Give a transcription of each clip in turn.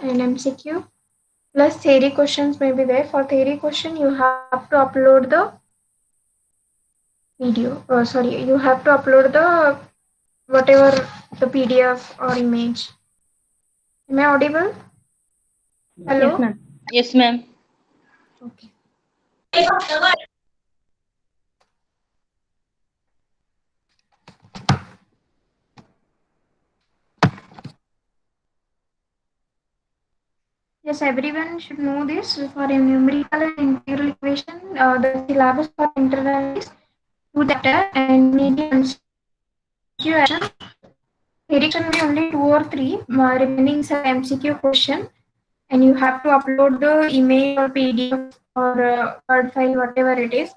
and MCQ plus theory questions may be there. For theory question, you have to upload the video. Sorry, you have to upload the whatever the PDF or image. Am I audible? Yes, Hello? ma'am. Yes, ma'am. Okay. Yes, everyone should know this. For a numerical and integral equation, the syllabus for internal is 2 chapter and you need the MCQ action. Theory can be only 2 or 3. Remaining is an MCQ question, and you have to upload the image or PDF or Word file, whatever it is.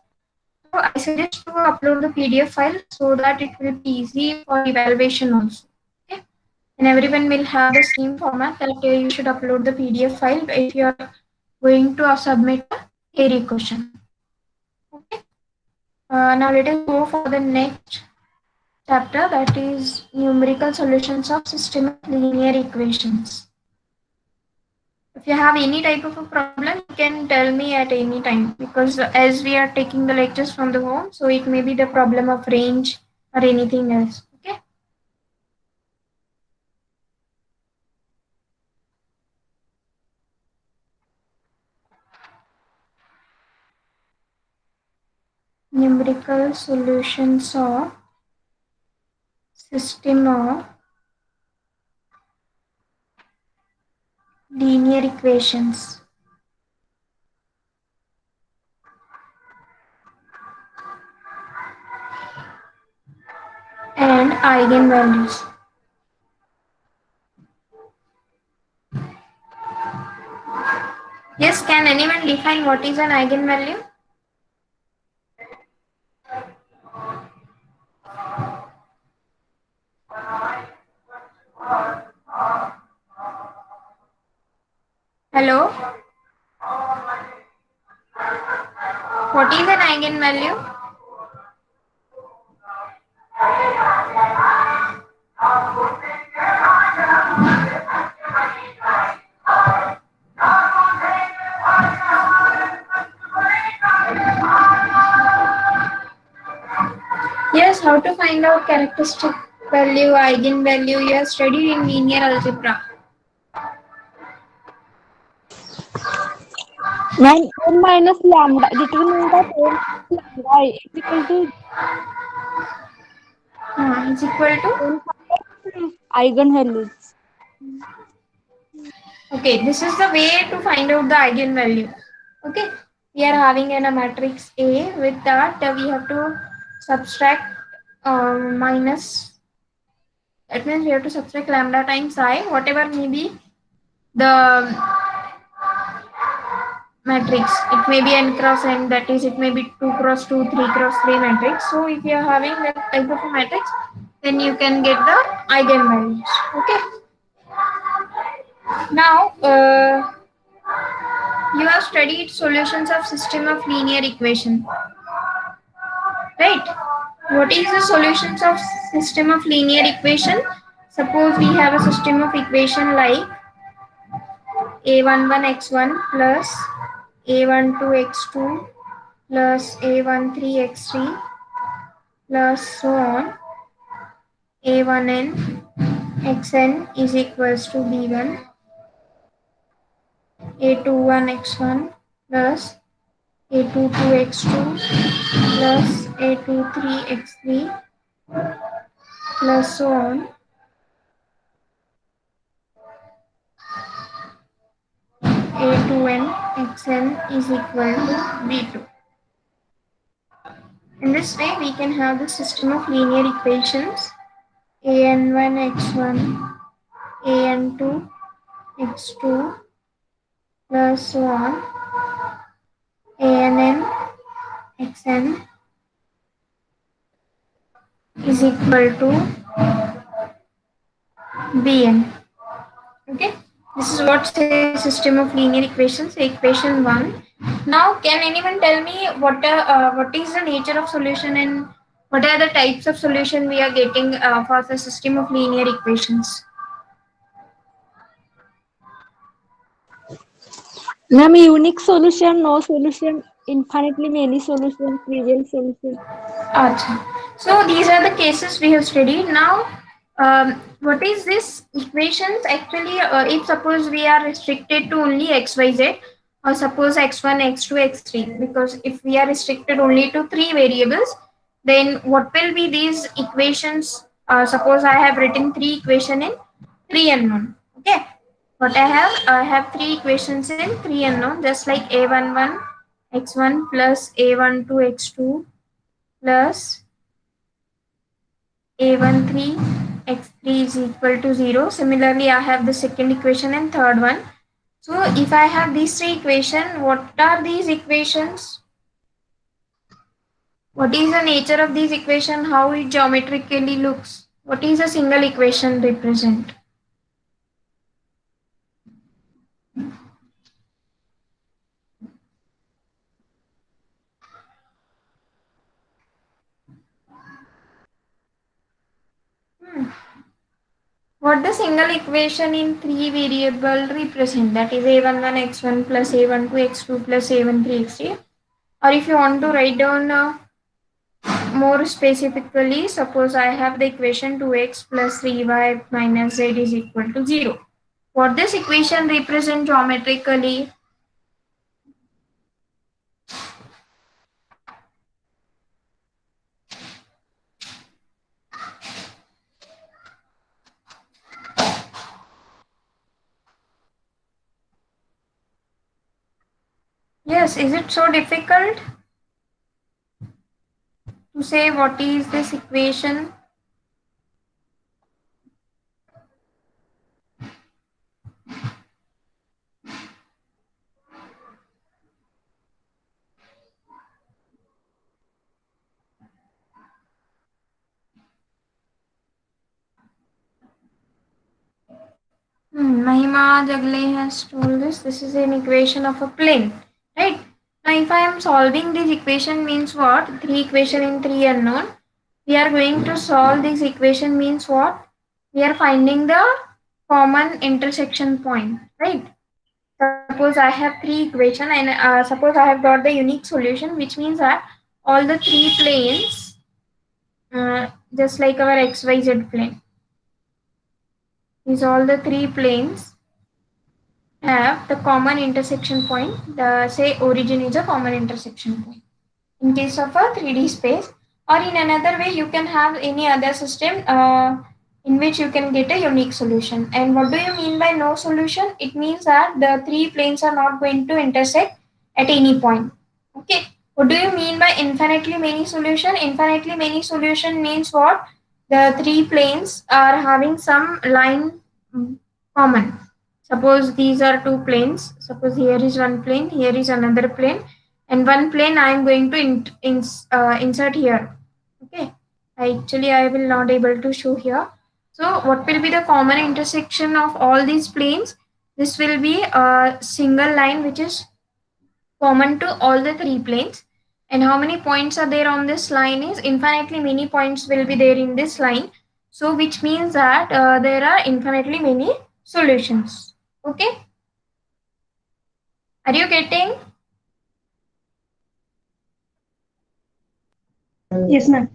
So I suggest to upload the PDF file so that it will be easy for evaluation also. Okay, and everyone will have the same format that you should upload the PDF file if you are going to submit a theory question. Okay. Now let us go for the next chapter, that is numerical solutions of system of linear equations. If you have any type of a problem, you can tell me at any time, because as we are taking the lectures from the home, so it may be the problem of range or anything else. Okay. Numerical solutions of system of linear equations and eigenvalues. Yes, can anyone define what is an eigenvalue? Hello? What is an eigenvalue? Yes, how to find out characteristic value, eigenvalue. You have studied in linear algebra. Ma'am, n minus lambda determine that n lambda is equal to Is equal to. n eigenvalues. Okay, this is the way to find out the eigenvalue. Okay, we are having a matrix A. With that, we have to subtract minus. That means we have to subtract lambda times I, whatever may be the matrix. It may be n cross n, that is, it may be 2 cross 2, 3 cross 3 matrix. So if you are having that type of a matrix, then you can get the eigenvalues. Okay. Now, you have studied solutions of system of linear equation, right? What is the solutions of system of linear equation? Suppose we have a system of equation like a11x1 plus a12x2 plus a13x3 plus so on. A1n xn is equals to b1, a21x1 plus a22x2 plus a23x3 plus so on. A2n xn is equal to b2. In this way, we can have the system of linear equations an1 x1 an2 x2 plus so on ann xn is equal to bn. Okay, this is what says system of linear equations, equation 1. Now can anyone tell me what is the nature of solution and what are the types of solution we are getting for the system of linear equations? Ma'am, unique solution, no solution, infinitely many solution, trivial solution. Acha. So these are the cases we have studied. Now, what is this equations? Actually, if suppose we are restricted to only x, y, z, or suppose x1, x2, x3, because if we are restricted only to three variables, then what will be these equations? Suppose I have written three equation in three unknown. Okay, what I have three equations in three unknown, just like a11 x1 plus a12 x2 plus a13 x3 is equal to 0. Similarly, I have the second equation and third one. So if I have these three equations, what are these equations? What is the nature of these equation? How it geometrically looks? What is a single equation represent? Hmm. What the single equation in three variable represent? That is a11 x1 plus a12 x2 plus a13 x3. Or if you want to write down more specifically, suppose I have the equation 2x plus 3y minus z is equal to 0. What this equation represent geometrically? Yes, is it so difficult to say what is this equation? Mahima Jagle has told this. This is an equation of a plane, right? Now, if I am solving this equation means what? Three equation in three unknown. We are going to solve this equation means what? We are finding the common intersection point, right? Suppose I have three equation and suppose I have got the unique solution, which means that all the three planes, just like our xyz plane, is all the three planes have the common intersection point. The say origin is a common intersection point. In case of a 3D space, or in another way, you can have any other system in which you can get a unique solution. And what do you mean by no solution? It means that the three planes are not going to intersect at any point. Okay. What do you mean by infinitely many solution? Infinitely many solution means what? The three planes are having some line common. Suppose these are two planes. Suppose here is one plane, here is another plane, and one plane I am going to insert here. Okay. I will not able to show here. So what will be the common intersection of all these planes? This will be a single line which is common to all the three planes. And how many points are there on this line is infinitely many points will be there in this line. So which means that there are infinitely many solutions. Okay. Are you getting? Yes, ma'am.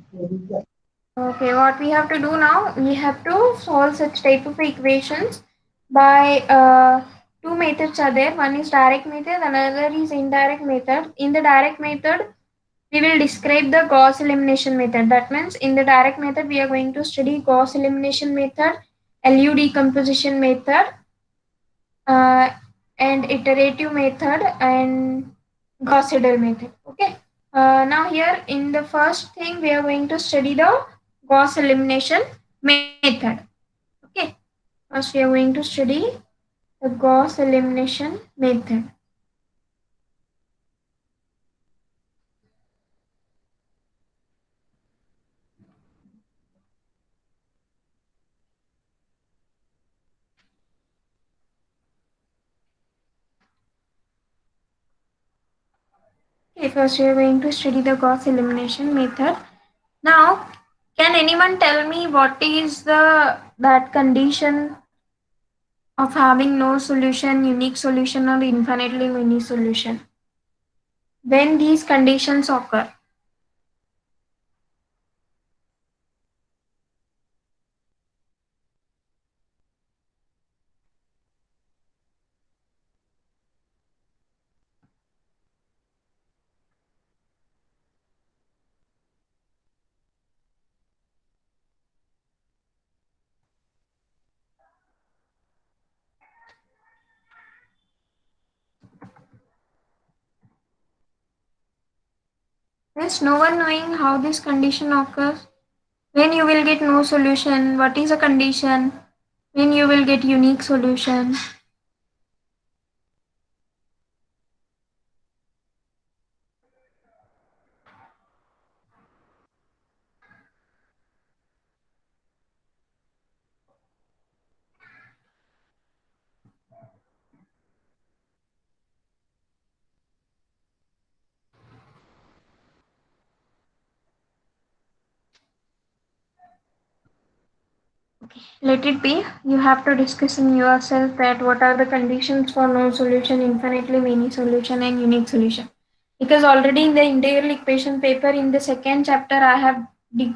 Okay, what we have to do now, we have to solve such type of equations by two methods are there. One is direct method, another is indirect method. In the direct method, we will describe the Gauss elimination method. That means in the direct method, we are going to study Gauss elimination method, LU decomposition method, uh, and iterative method and Gauss Seidel method. Okay. Now here in the first thing we are going to study the Gauss elimination method. Okay. First we are going to study the Gauss elimination method. Okay, first we are going to study the Gauss elimination method. Now, can anyone tell me what is the that condition of having no solution, unique solution, or infinitely many solution. When these conditions occur, there's no one knowing how this condition occurs. When you will get no solution, what is a condition? When you will get unique solution. Let it be. You have to discuss in yourself that what are the conditions for no solution, infinitely many solution, and unique solution. Because already in the integral equation paper in the second chapter, I have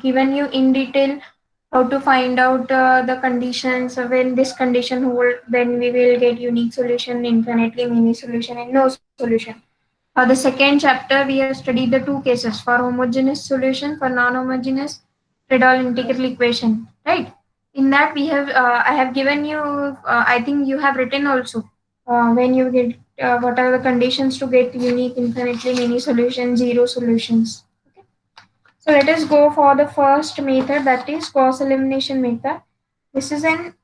given you in detail how to find out the conditions. When this condition hold, then we will get unique solution, infinitely many solution, and no solution. For the second chapter, we have studied the two cases for homogeneous solution, for non-homogeneous Redall integral equation, right? In that, we have I have given you. I think you have written also when you get what are the conditions to get unique, infinitely many solutions, zero solutions. Okay. So let us go for the first method, that is Gauss elimination method. This is an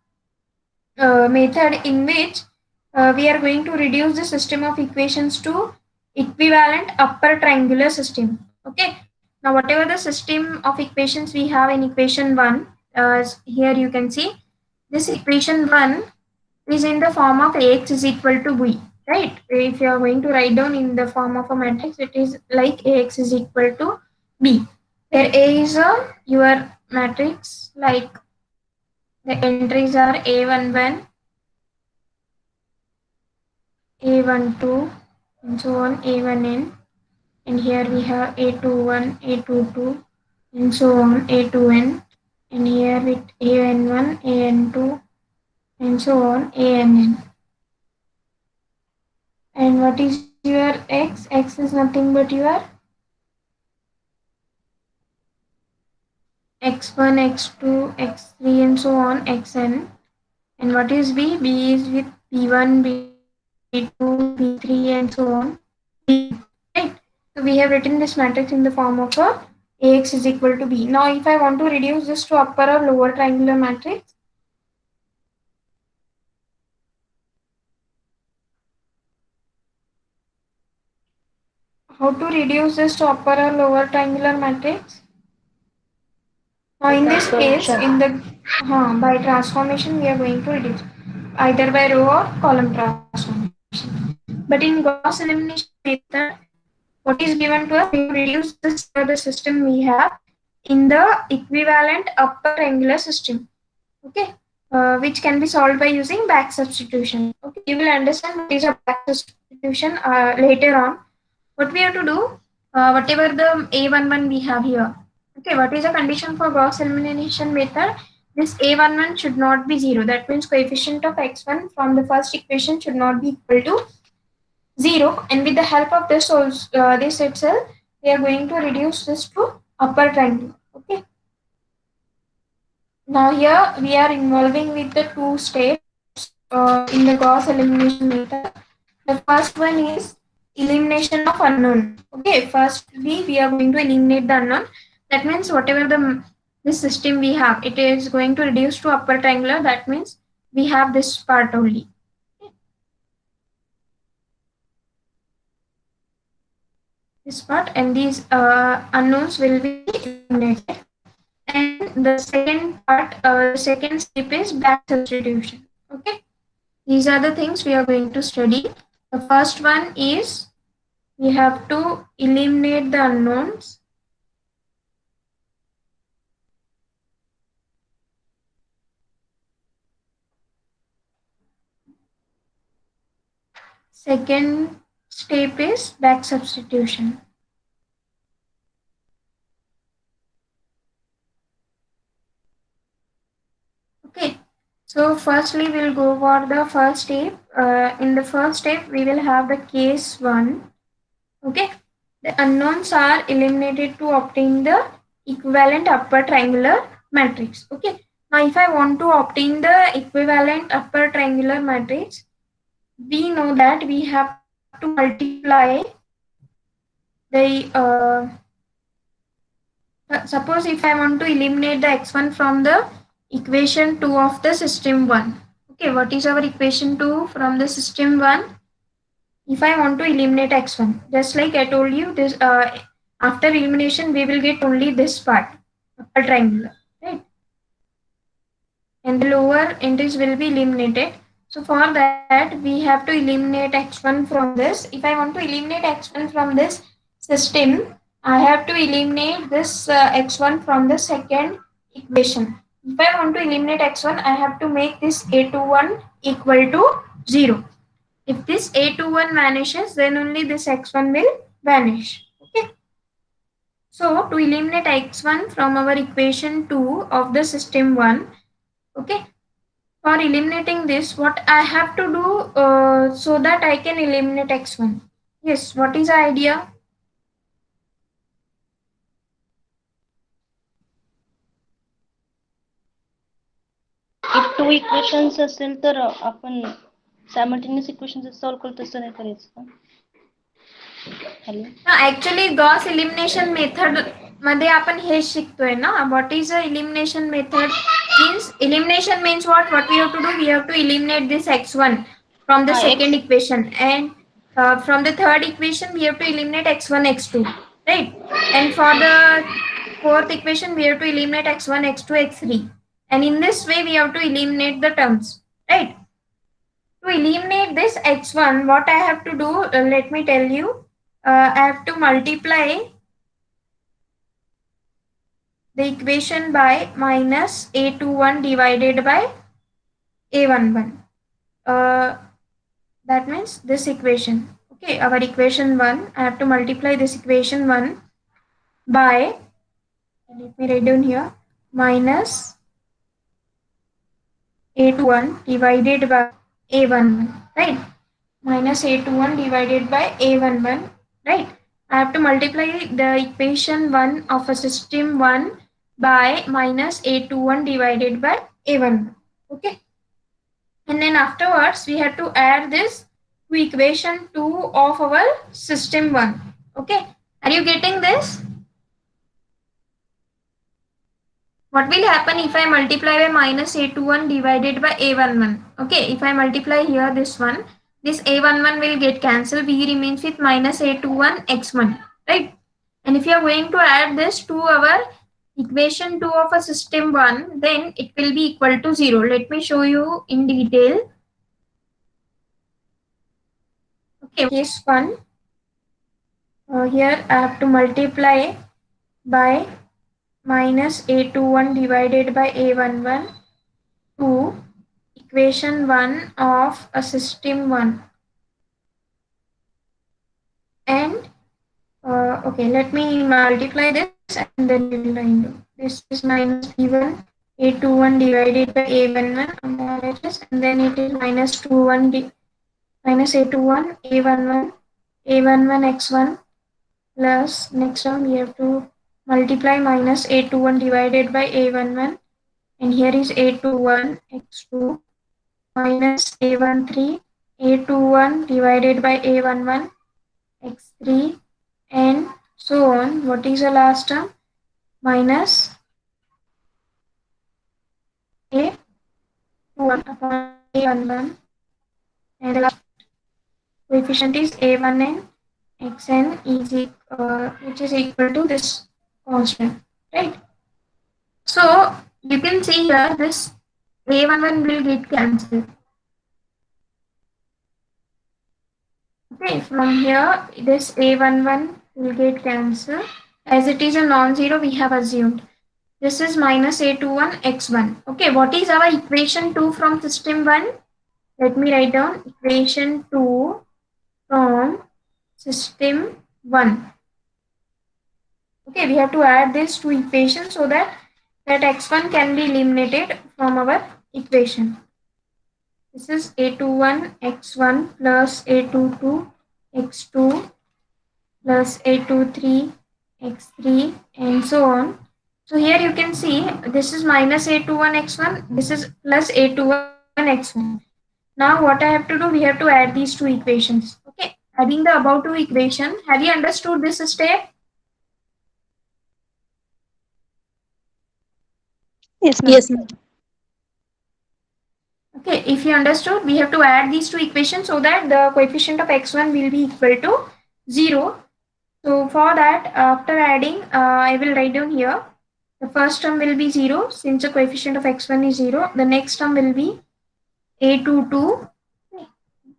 method in which we are going to reduce the system of equations to equivalent upper triangular system. Okay. Now, whatever the system of equations we have in equation 1, here you can see this equation 1 is in the form of Ax is equal to b, right? If you are going to write down in the form of a matrix, it is like Ax is equal to b, where A is your matrix, like the entries are A11, A12, and so on, A1n, and here we have A21, A22, and so on, A2n, and here with AN1, AN2, and so on, ANN. And what is your X? X is nothing but your X1, X2, X3, and so on, Xn. And what is B? B is with B1, B2, B3, and so on, B. Right? So we have written this matrix in the form of a Ax is equal to B. Now, if I want to reduce this to upper or lower triangular matrix, how to reduce this to upper or lower triangular matrix? Now, in this case, in the by transformation, we are going to reduce either by row or column transformation. But in Gauss elimination method, what is given to us, we have reduced this the system we have in the equivalent upper triangular system. Okay, which can be solved by using back substitution. Okay, you will understand what is a back substitution later on. What we have to do, whatever the A11 we have here. Okay, what is the condition for Gauss elimination method? This A11 should not be 0. That means coefficient of x1 from the first equation should not be equal to 0. And with the help of this, also, this itself, we are going to reduce this to upper triangle. Okay. Now here we are involving with the two steps in the Gauss elimination method. The first one is elimination of unknown. Okay, firstly we are going to eliminate the unknown. That means whatever this system we have, it is going to reduce to upper triangular. That means we have this part only. Okay. This part, and these unknowns will be eliminated. And the second part, the second step is back substitution. Okay. These are the things we are going to study. The first one is we have to eliminate the unknowns. Second step is back substitution. Okay, so firstly we'll go for the first step. In the first step, we will have the case 1. Okay, the unknowns are eliminated to obtain the equivalent upper triangular matrix. Okay, now if I want to obtain the equivalent upper triangular matrix, we know that we have to multiply the suppose if I want to eliminate the x1 from the equation 2 of the system 1. Okay, what is our equation 2 from the system 1? If I want to eliminate x1, just like I told you, this after elimination we will get only this part, upper triangular, right? And the lower entries will be eliminated. So for that we have to eliminate x1 from this. If I want to eliminate x1 from this system, I have to eliminate this x1 from the second equation. If I want to eliminate x1, I have to make this a21 equal to 0. If this a21 vanishes, then only this x1 will vanish. Okay. So to eliminate x1 from our equation 2 of the system 1, okay, for eliminating this, what I have to do so that I can eliminate x1? Yes, what is the idea? If two equations असेल तर आपण simultaneous equation solve करतो तसं नाही करायचं का? Hello, Actually Gauss elimination method मध्ये आपण हे शिकतोय ना. What is the elimination method? Means elimination means what we have to do, we have to eliminate this x1 from the second x equation, and from the third equation we have to eliminate x1 x2, right? And for the fourth equation we have to eliminate x1 x2 x3, and in this way we have to eliminate the terms, right? To eliminate this x1, what I have to do, let me tell you, I have to multiply the equation by minus a21 divided by a11. That means this equation. Okay, our equation 1, I have to multiply this equation 1 by, let me write down here, minus a21 divided by a11, right? Minus a21 divided by a11, right? I have to multiply the equation 1 of a system 1 by minus a21 divided by a11. Okay. And then afterwards, we have to add this to equation 2 of our system 1. Okay. Are you getting this? What will happen if I multiply by minus a21 divided by a11? Okay. If I multiply here this one, this a11 will get cancelled. V remains with minus a21 x1, right? And if you are going to add this to our equation 2 of a system 1, then it will be equal to 0. Let me show you in detail. Okay, case 1. Here I have to multiply by minus a21 divided by a11 to equation 1 of a system 1. And okay, let me multiply this and then we will do. This is minus b1 a21 divided by a11, and then it is minus 21 minus a21 a11 a11 x1 plus next one we have to multiply minus a21 divided by a11, and here is a21 x2 minus a13 a21 divided by a11 x3, and so on. What is the last term? Minus a21 upon a11, and the last coefficient is a1 and xn is which is equal to this constant, right? So you can see here this a11 will get cancelled. Okay, from here this a11 will get cancelled. As it is a non-zero, we have assumed. This is minus a21 x1. Okay, what is our equation 2 from system 1? Let me write down equation 2 system 1. Okay, we have to add these two equations so that x1 can be eliminated from our equation. This is a21 x1 plus a22 x2 plus a23 x3 and so on. So here you can see this is minus a21 x1, this is plus a21 x1. Now what I have to do, we have to add these two equations. Okay, adding the above two equation. Have you understood this step? Yes, ma'am. Yes, ma'am. Okay, if you understood, we have to add these two equations so that the coefficient of x1 will be equal to 0. So for that, after adding, I will write down here. The first term will be 0 since the coefficient of x1 is 0. The next term will be a22.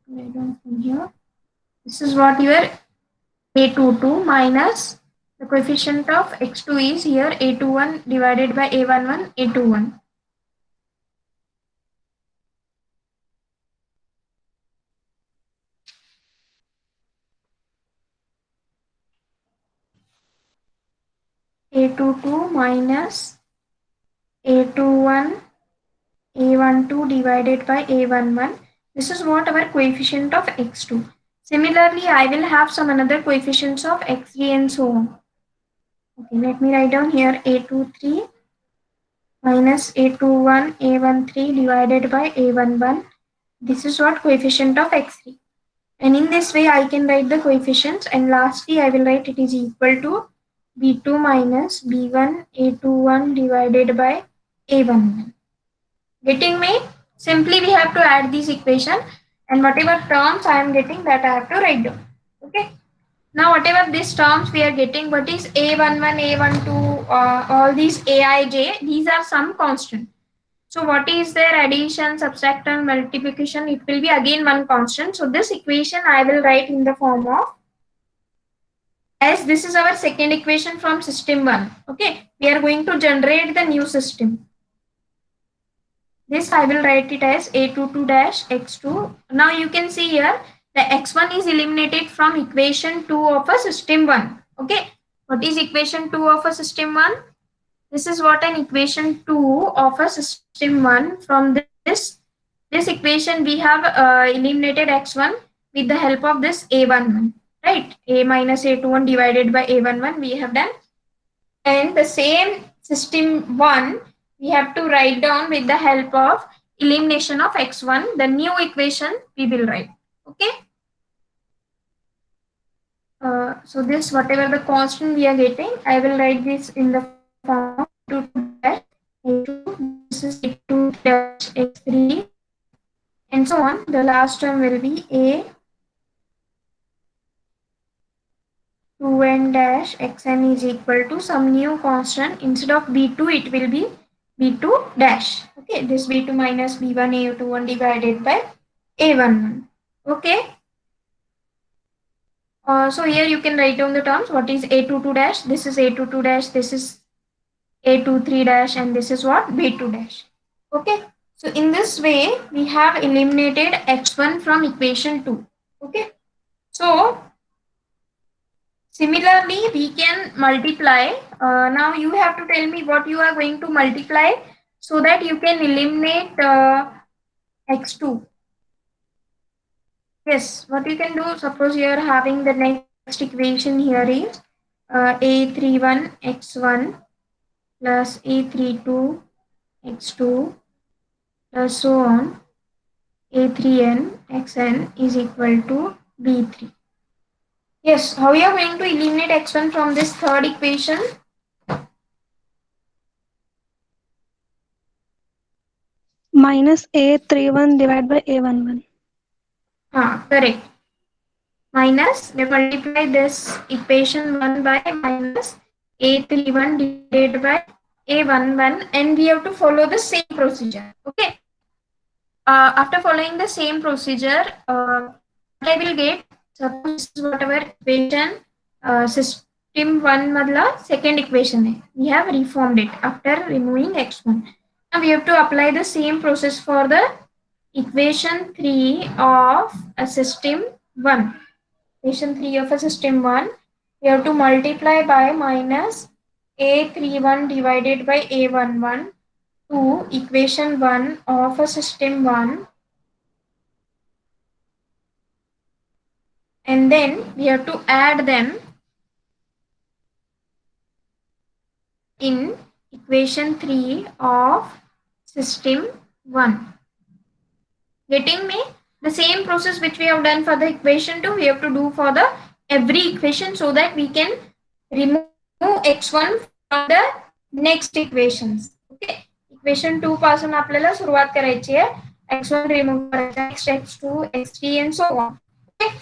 Write down from here. This is what your a22 minus the coefficient of x2 is here a21 divided by a11 a21. A22 minus a21 a12 divided by a11. This is what our coefficient of x2. Similarly, I will have some another coefficients of x3 and so on. Okay, let me write down here a23 minus a21 a13 divided by a11. This is what coefficient of x3. And in this way, I can write the coefficients, and lastly, I will write it is equal to b2 minus b1 a21 divided by a11. Getting me? Simply we have to add this equation, and whatever terms I am getting, that I have to write down. Okay. Now whatever these terms we are getting, what is a11, a12, all these aij, these are some constant. So what is their addition, subtraction, multiplication? It will be again one constant. So this equation I will write in the form of, as this is our second equation from system 1. Okay, we are going to generate the new system. This I will write it as a22 dash x2. Now you can see here the x1 is eliminated from equation 2 of a system 1. Okay, what is equation 2 of a system 1? This is what an equation 2 of a system 1. From this equation we have eliminated x1 with the help of this a11, right? A minus a21 divided by a11 we have done, and the same system 1 we have to write down with the help of elimination of x1, the new equation we will write. Okay, so this whatever the constant we are getting, I will write this in the form of a2 dash a2, this is a2 dash x3 and so on. The last term will be a 2n dash xn is equal to some new constant. Instead of b2 it will be b2 dash. Okay, this b2 minus b1 a21 divided by a11. Okay, so here you can write down the terms. What is a22 dash? This is a22 dash, this is a23 dash, and this is what b2 dash. Okay, so in this way we have eliminated x1 from equation 2. Okay, so similarly, we can multiply. Now you have to tell me what you are going to multiply so that you can eliminate x2. Yes, what you can do, suppose you are having the next equation here is a31 x1 plus a32 x2 plus so on a3n xn is equal to b3. Yes, how you are going to eliminate x1 from this third equation? Minus A31 divided by A11. Correct. Minus, we multiply this equation 1 by minus a31 divided by a11, and we have to follow the same procedure. Okay. After following the same procedure, what I will get, suppose this is whatever equation system 1 madla second equation hai. We have reformed it after removing x1. Now we have to apply the same process for the equation 3 of a system 1. equation 3 of a system 1, we have to multiply by minus A31 divided by A11 to equation 1 of a system 1, and then we have to add them in equation 3 of system 1. Getting me? The same process which we have done for the equation 2, we have to do for the every equation so that we can remove x1 from the next equations. Okay. Equation 2 पासून आपल्याला सुरुवात करायची आहे. x1 remove करायचा, next x2, x3 and so on. Okay.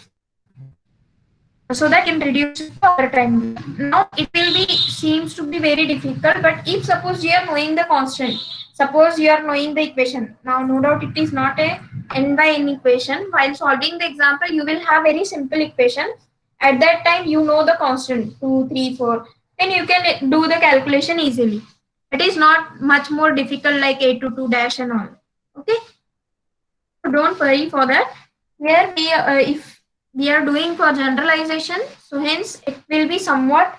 So that can reduce our time. Now it will be seems to be very difficult, but if suppose you are knowing the constant, suppose you are knowing the equation, now no doubt it is not a n by n equation. While solving the example, you will have very simple equation. At that time, you know the constant 2, 3, 4. Then you can do the calculation easily. It is not much more difficult like a to 2 dash and all. Okay. So don't worry for that. Here we if we are doing for generalization, so hence it will be somewhat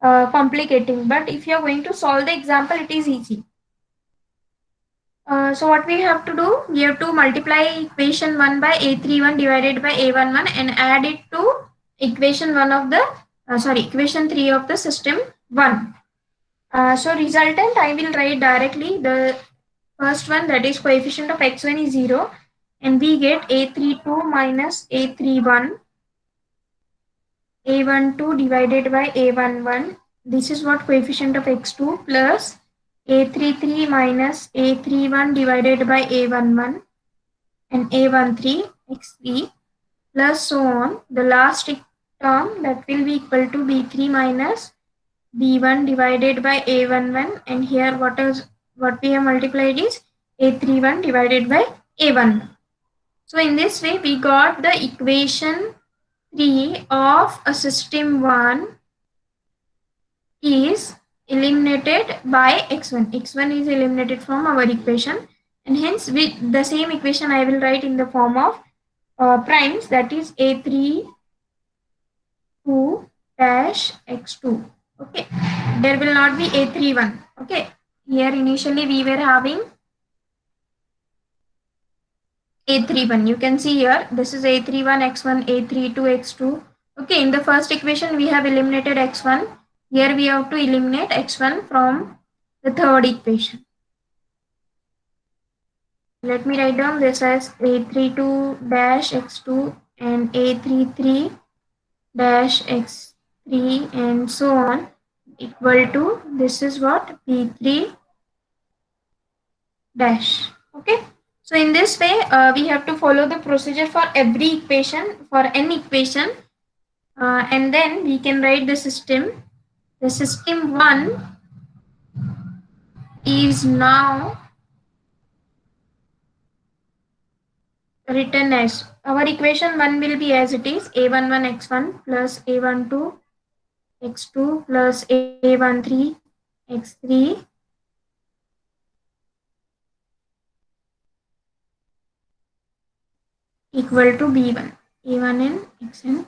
complicating. But if you are going to solve the example, it is easy. So what we have to do, we have to multiply equation 1 by A31 divided by A11 and add it to equation 1 of the, equation 3 of the system 1. So resultant, I will write directly the first one, that is coefficient of x1 is 0, and we get A32 minus A31, A12 divided by A11. This is what coefficient of x2 plus A33 minus A31 divided by A11 and A13 x3 plus so on. The last term, that will be equal to B3 minus B1 divided by A11, and here what we have multiplied is A31 divided by A1. So in this way we got the equation 3 of a system 1 is eliminated by x1. x1 is eliminated from our equation, and hence with the same equation I will write in the form of primes, that is A32 dash x2. Okay, there will not be A31. Okay, here initially we were having A31. You can see here, this is A31 x1, A32 x2. Okay, in the first equation we have eliminated x1. Here we have to eliminate x1 from the third equation. Let me write down this as A32 dash x2 and A33 dash x3 and so on, equal to, this is what, B3 dash. Okay. So in this way, we have to follow the procedure for every equation, for n equation, and then we can write the system. The system 1 is now written as, our equation 1 will be as it is, A11 x1 plus A12 x2 plus A13 x3 equal to B1, A1 and xn.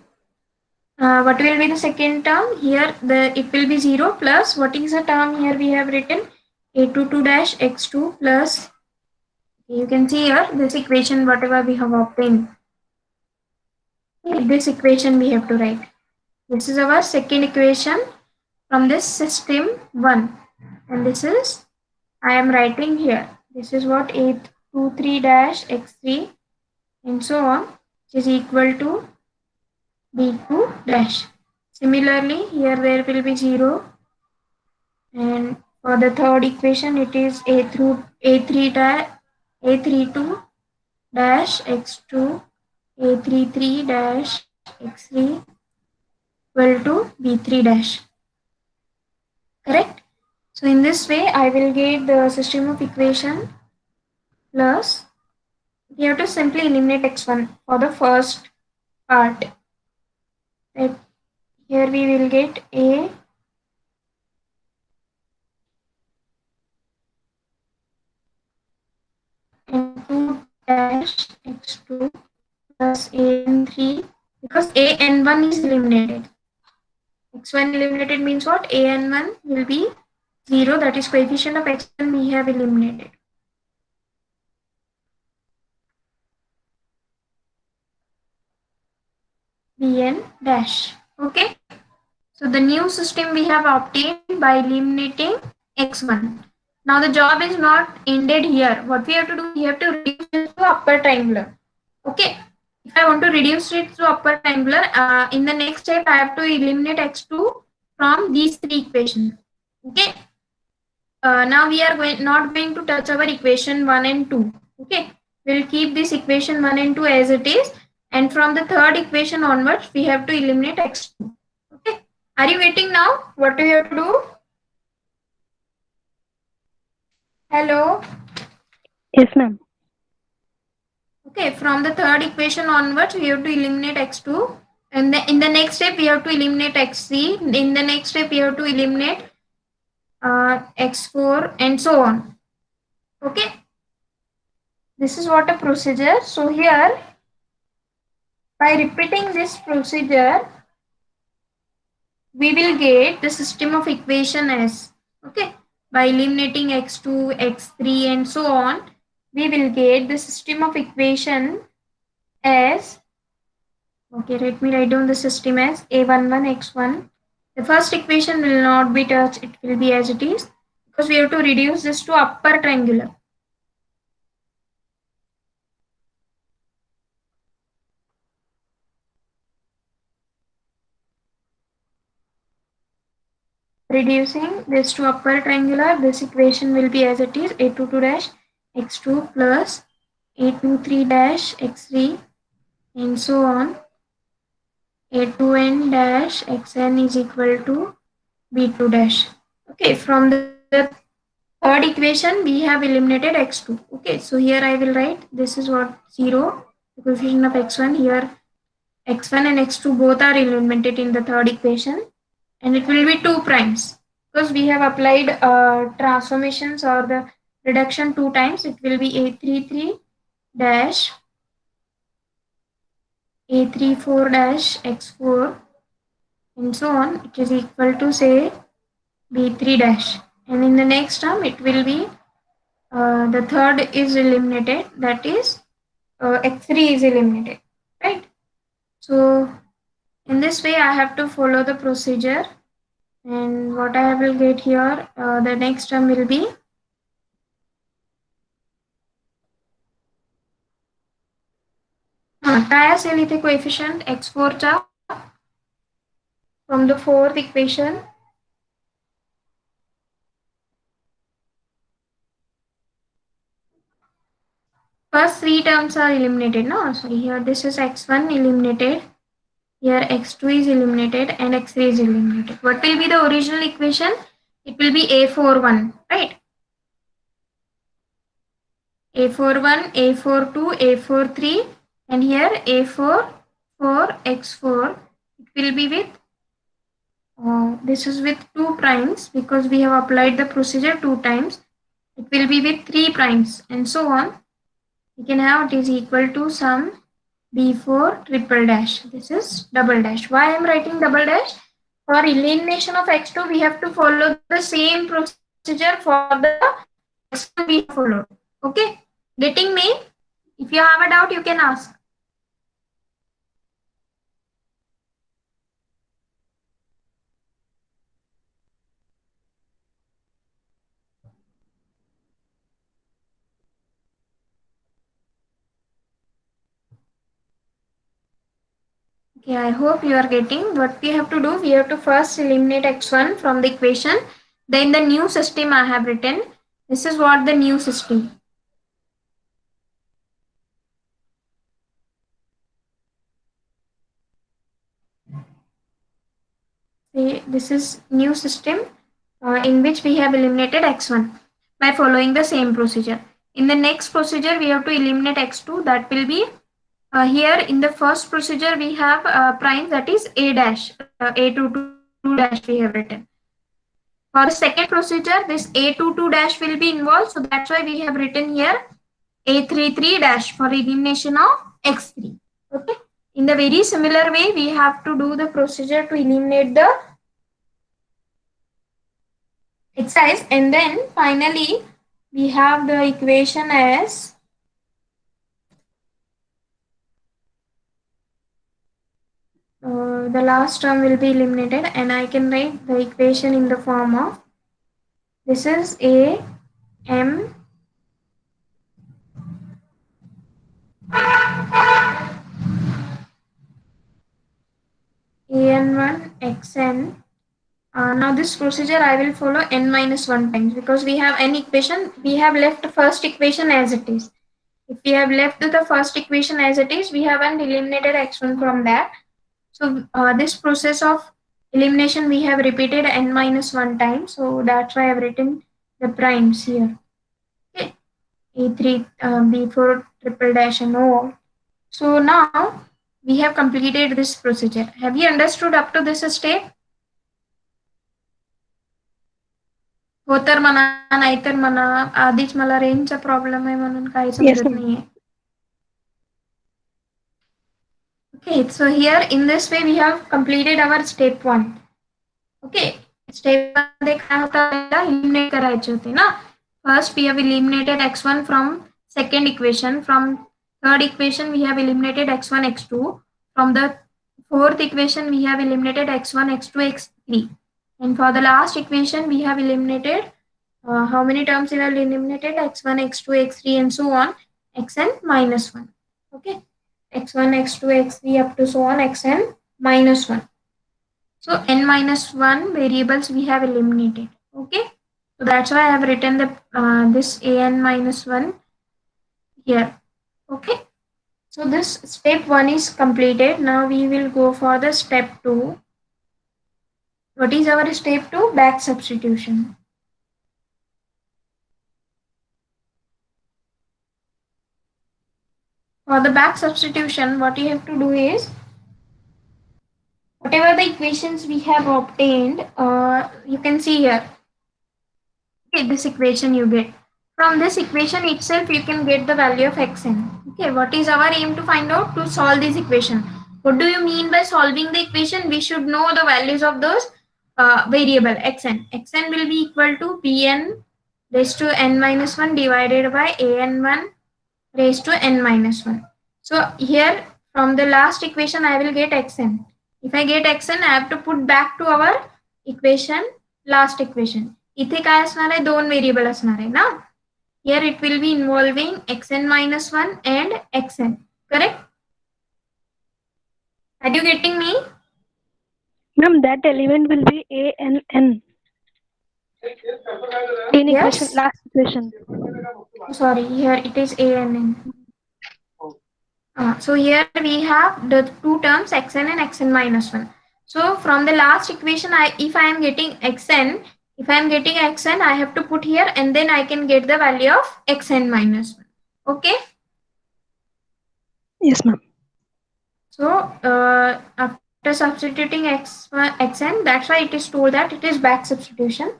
What will be the second term? Here it will be 0 plus, what is the term here we have written? A22 dash x2 plus, you can see here this equation whatever we have obtained. This equation we have to write. This is our second equation from this system 1, and this is, I am writing here, this is what, A23 dash x3 and so on, which is equal to B2 dash. Similarly, here there will be 0, and for the third equation it is A32 dash x2, A33 dash x3 equal to B3 dash. Correct? So in this way I will get the system of equation plus, we have to simply eliminate x1 for the first part. Right? Here we will get A and 2 dash x2 plus A and 3 because an1 is eliminated. X1 eliminated means what? An1 will be 0, that is coefficient of x1 we have eliminated. Bn dash. Okay. So the new system we have obtained by eliminating x1. Now the job is not ended here. What we have to do, we have to reduce it to upper triangular. Okay. If I want to reduce it to upper triangular, in the next step I have to eliminate x2 from these three equations. Okay. Now we are not going to touch our equation 1 and 2. Okay. We'll keep this equation 1 and 2 as it is. And from the third equation onwards, we have to eliminate x2. Okay. Are you getting now? What do you have to do? Hello? Yes, ma'am. Okay, from the third equation onwards, we have to eliminate x2. And in the next step, we have to eliminate x3. In the next step, we have to eliminate x4 and so on. Okay. This is what a procedure. So here, by repeating this procedure, we will get the system of equation as, okay, by eliminating x2, x3 and so on, we will get the system of equation as, okay, let me write down the system as a11 x1. The first equation will not be touched, it will be as it is, because we have to reduce this to upper triangular. Reducing this to upper triangular, this equation will be as it is, a22 dash x2 plus a23 dash x3 and so on. a2n dash xn is equal to b2 dash. Okay, from the third equation we have eliminated x2. Okay, so here I will write this is what 0, the coefficient of x1. Here x1 and x2 both are eliminated in the third equation, and it will be 2 primes because we have applied transformations or the reduction 2 times. It will be a33 dash a34 dash x4 and so on. It is equal to say b3 dash, and in the next term it will be the third is eliminated, that is x3 is eliminated, right? So in this way I have to follow the procedure, and what I will get here, the next term will be काय असेल इथे coefficient x4 चा from the fourth equation. First three terms are eliminated, no? So here this is x1 eliminated, here x2 is eliminated, and x3 is eliminated. What will be the original equation? It will be a41, right? a41, a42, a43, and here a44, x4. It will be with, this is with 2 primes because we have applied the procedure 2 times. It will be with 3 primes and so on. We can have it is equal to sum b4 triple dash. This is double dash. Why I am writing double dash? For elimination of x2, we have to follow the same procedure for the x1 we followed. Okay, getting me? If you have a doubt, you can ask. Okay, I hope you are getting. What we have to do, we have to first eliminate x1 from the equation. Then the new system I have written. This is what the new system. See, this is new system in which we have eliminated x1 by following the same procedure. In the next procedure, we have to eliminate x2. That will be here in the first procedure we have prime, that is a dash, a22 dash we have written. For the second procedure, this a22 dash will be involved, so that's why we have written here a33 dash for elimination of x3. Okay, In the very similar way, we have to do the procedure to eliminate the exercise, and then finally we have the equation as the last term will be eliminated, and I can write the equation in the form of this is a m an1 xn. Now this procedure I will follow n minus 1 times because we have n equation. We have left first equation as it is. If we have left the first equation as it is, we haven't eliminated x1 from that. So this process of elimination we have repeated n minus 1 time. So that's why I have written the primes here. Okay. A3, B4, triple dash and O. So now we have completed this procedure. Have you understood up to this step? हो तर म्हणा नाहीतर म्हणा आधीच मला रेंजचा problem आहे म्हणून काही Yes, समजत ma'am. नाहीये. Okay, so here in this way we have completed our step 1. Okay, step 1 मध्ये काय होतं आपल्याला eliminate करायचे होते ना. First we have eliminated x1 from second equation. From third equation we have eliminated x1 x2. From the fourth equation we have eliminated x1 x2 x3. And for the last equation we have eliminated how many terms we have eliminated? x1 x2 x3 and so on, xn minus 1. Okay, x1 x2 x3 up to so on xn minus 1. So n minus 1 variables we have eliminated. Okay, so that's why I have written the this an minus 1 here. Okay, so this step 1 is completed. Now we will go for the step 2. What is our step 2? Back substitution. For the back substitution, what you have to do is whatever the equations we have obtained, you can see here. Okay, this equation you get. From this equation itself, you can get the value of xn. Okay, what is our aim to find out? To solve this equation. What do you mean by solving the equation? We should know the values of those variable xn. Xn will be equal to bn raised to n minus 1 divided by an1 raised to n minus 1. So here from the last equation I will get xn. If I get xn, I have to put back to our equation, last equation. इथे काय असणार आहे? दोन variable असणार आहे ना. Here it will be involving xn minus 1 and xn. Correct? Are you getting me? Ma'am, that element will be A and N. In equation, Yes. last equation. Sorry, here it is a and n. So here we have the two terms xn and xn minus 1. So from the last equation, if I am getting xn, I have to put here and then I can get the value of xn minus 1. Okay. Yes, ma'am. So after substituting xn, that's why it is told that it is back substitution.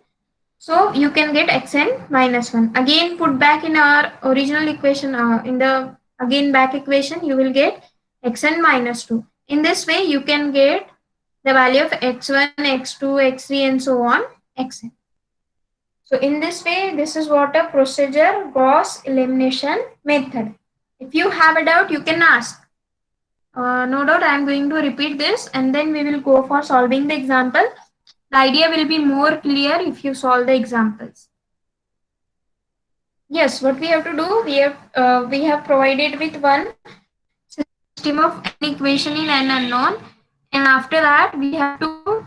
So you can get xn minus 1. Again put back in our original equation, in the again back equation, you will get xn minus 2. In this way, you can get the value of x1, x2, x3 and so on, xn. So in this way, this is what a procedure Gauss elimination method. If you have a doubt, you can ask. No doubt, I am going to repeat this and then we will go for solving the example. The idea will be more clear if you solve the examples. Yes, what we have to do, we have provided with one system of n equation in n unknown, and after that we have to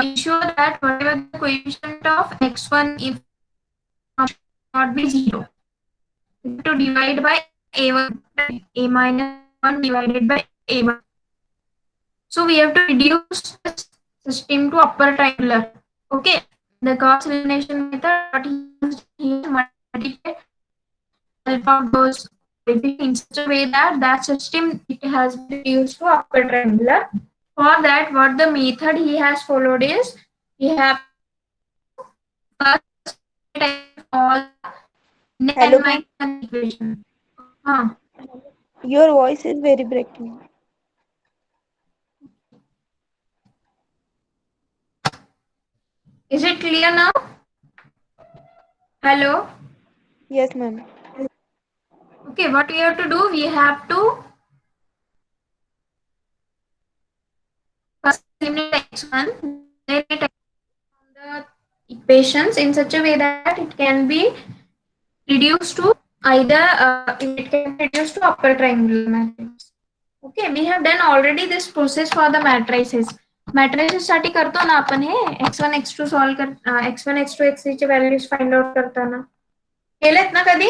ensure that whatever the coefficient of x1 if not be 0. We have to divide by a1, a minus 1 divided by a1. So we have to reduce this system to upper triangular. Okay, the Gauss elimination method, what he used here, multiply alpha of those in such a way that that system it has been reduced to upper triangular. For that, what the method he has followed is we have to first take all Hello, n equation. your voice is very breaking. Is it clear now? Hello? Yes, ma'am. Okay, what we have to do, we have to first eliminate x1, then it from the equations in such a way that it can be reduced to either it can be reduced to upper triangular matrix. Okay, we have done already this process for the matrices. Matrices साठी करतो ना आपण हे x1 x2 solve कर x1 x2 x3 चे values find out करताना केलेत ना कधी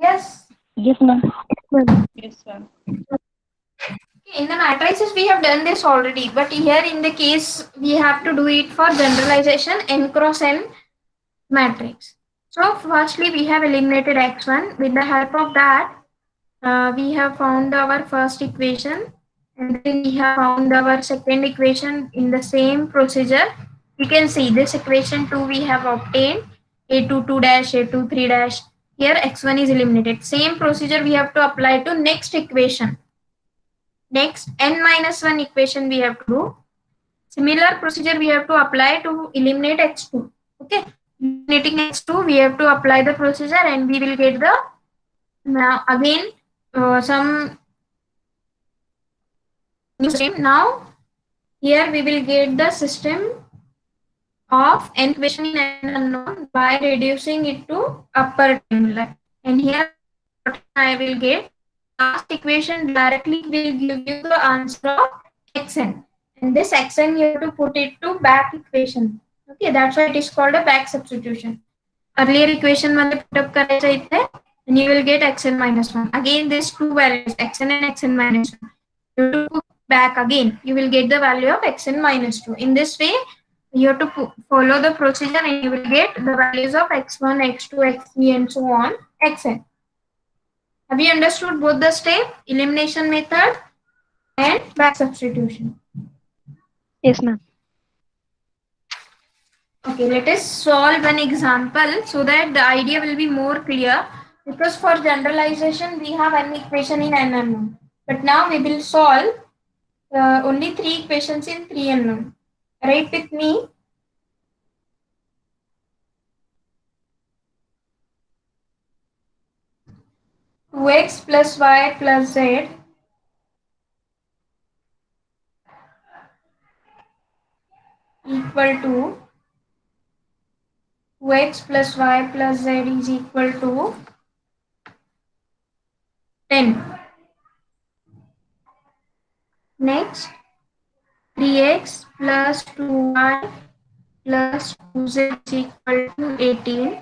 yes Yes, ma'am. Yes, ma'am. in the matrices we have done this already, but here in the case we have to do it for generalization n cross n matrix. So firstly we have eliminated x1. With the help of that we have found our first equation, and then we have found our second equation in the same procedure. You can see this equation 2 we have obtained a22 dash a23 dash. Here x1 is eliminated. Same procedure we have to apply to next equation. Next n minus 1 equation we have to do. Similar procedure we have to apply to eliminate x2. Okay, eliminating x2 we have to apply the procedure and we will get the now again some new system. Now here we will get the system of n equation in n unknown by reducing it to upper triangular, and here I will get last equation directly will give you the answer of xn, and this xn you have to put it to back equation. Okay, that's why it is called a back substitution. Earlier equation मध्ये put up करायचं इथे and you will get xn minus 1. Again these two values xn and xn minus 1. You have to put back again. You will get the value of xn minus 2. In this way you have to follow the procedure and you will get the values of x1, x2, x3 and so on xn. Have you understood both the step, elimination method and back substitution? Yes, ma'am. Okay, let us solve an example so that the idea will be more clear, because for generalization we have an equation in n unknown, but now we will solve only 3 equations in 3 unknown. Write with me. X plus y plus z equal to 2x plus y plus z is equal to 10. Next, 3x plus 2y plus 2z is equal to 18.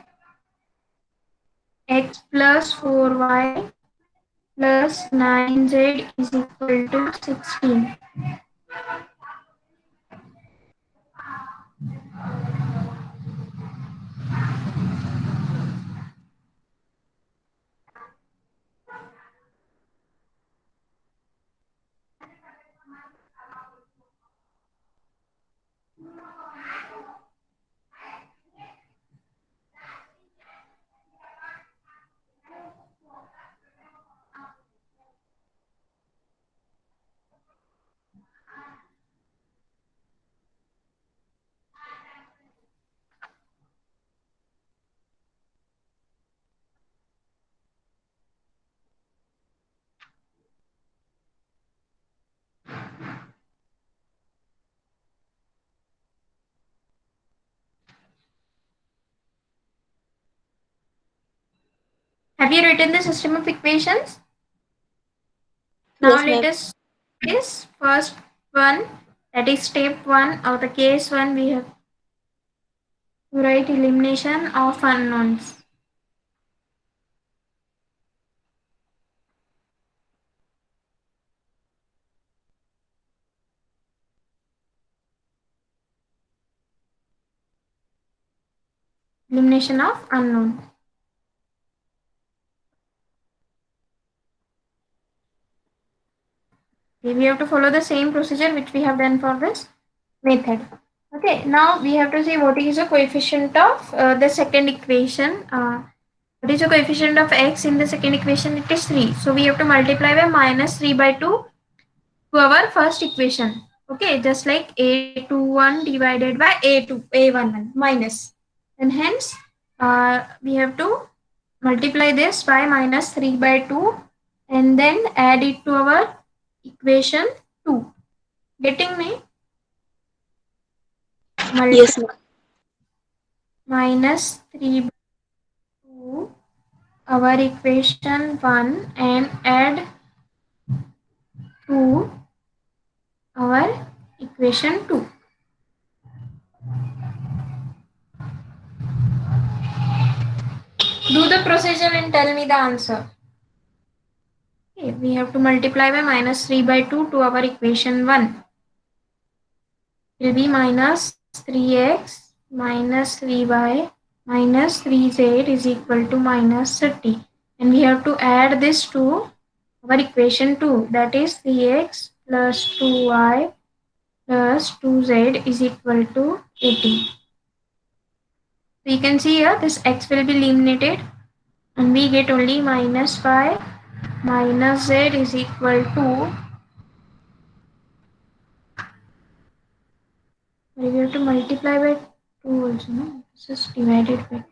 X plus 4y plus 9z is equal to 16. Have you written the system of equations? Now Yes, let ma'am. us this first one, that is step 1 of the case 1. We have to write elimination of unknowns. Elimination of unknown. Okay, we have to follow the same procedure which we have done for this method. Okay, now we have to see what is the coefficient of the second equation. What is the coefficient of x in the second equation? It is 3. So we have to multiply by minus 3 by 2 to our first equation. Okay, just like A21 divided by A11 minus. And hence, we have to multiply this by minus 3 by 2 and then add it to our equation 2. Getting me? Yes, ma'am. Minus 3 by 2 our equation 1 and add to our equation 2. Do the procedure and tell me the answer. Okay, we have to multiply by minus 3 by 2 to our equation 1. It will be minus 3x minus 3y minus 3z is equal to minus 30. And we have to add this to our equation 2, that is 3x plus 2y plus 2z is equal to 18. So you can see here this x will be eliminated and we get only minus 5 minus z is equal to, we have to multiply by 2 also, no? This is divided by 2.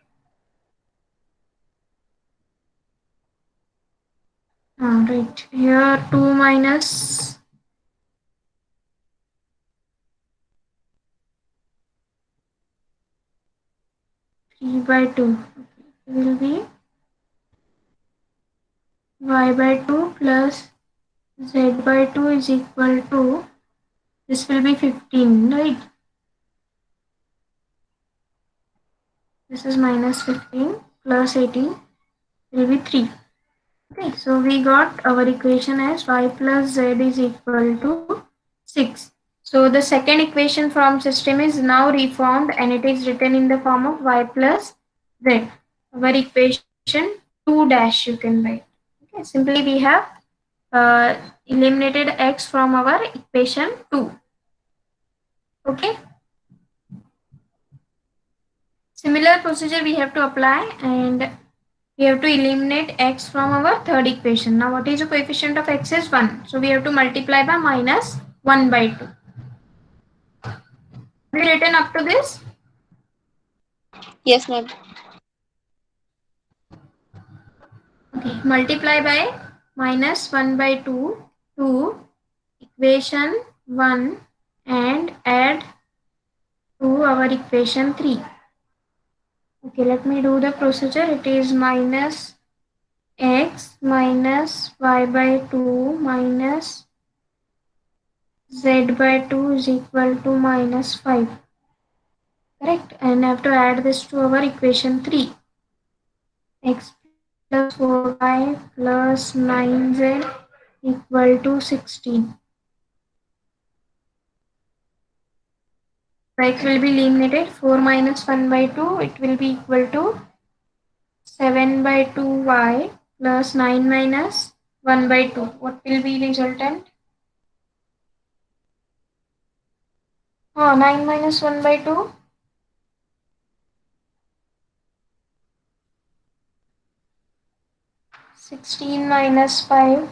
Right. Here 2 minus 3 by 2 will be y by 2 plus z by 2 is equal to, this will be 15, right? This is minus 15 plus 18 will be 3. Okay, so we got our equation as y plus z is equal to 6. So the second equation from system is now reformed and it is written in the form of y plus z. Our equation 2 dash you can write. Okay, simply we have eliminated x from our equation 2. Okay. Similar procedure we have to apply and we have to eliminate x from our third equation. Now what is the coefficient of x is 1. So we have to multiply by minus 1 by 2. Have you written up to this? Yes, ma'am. Okay. Multiply by minus 1 by 2 to equation 1 and add to our equation 3. Okay, let me do the procedure. It is minus x minus y by 2 minus z by 2 is equal to minus 5. Correct. And I have to add this to our equation 3. X plus 4y plus 9z equal to 16. X will be eliminated. 4 minus 1 by 2, it will be equal to 7 by 2y plus 9 minus 1 by 2. What will be resultant? 9 minus 1 by 2. 16 minus 5.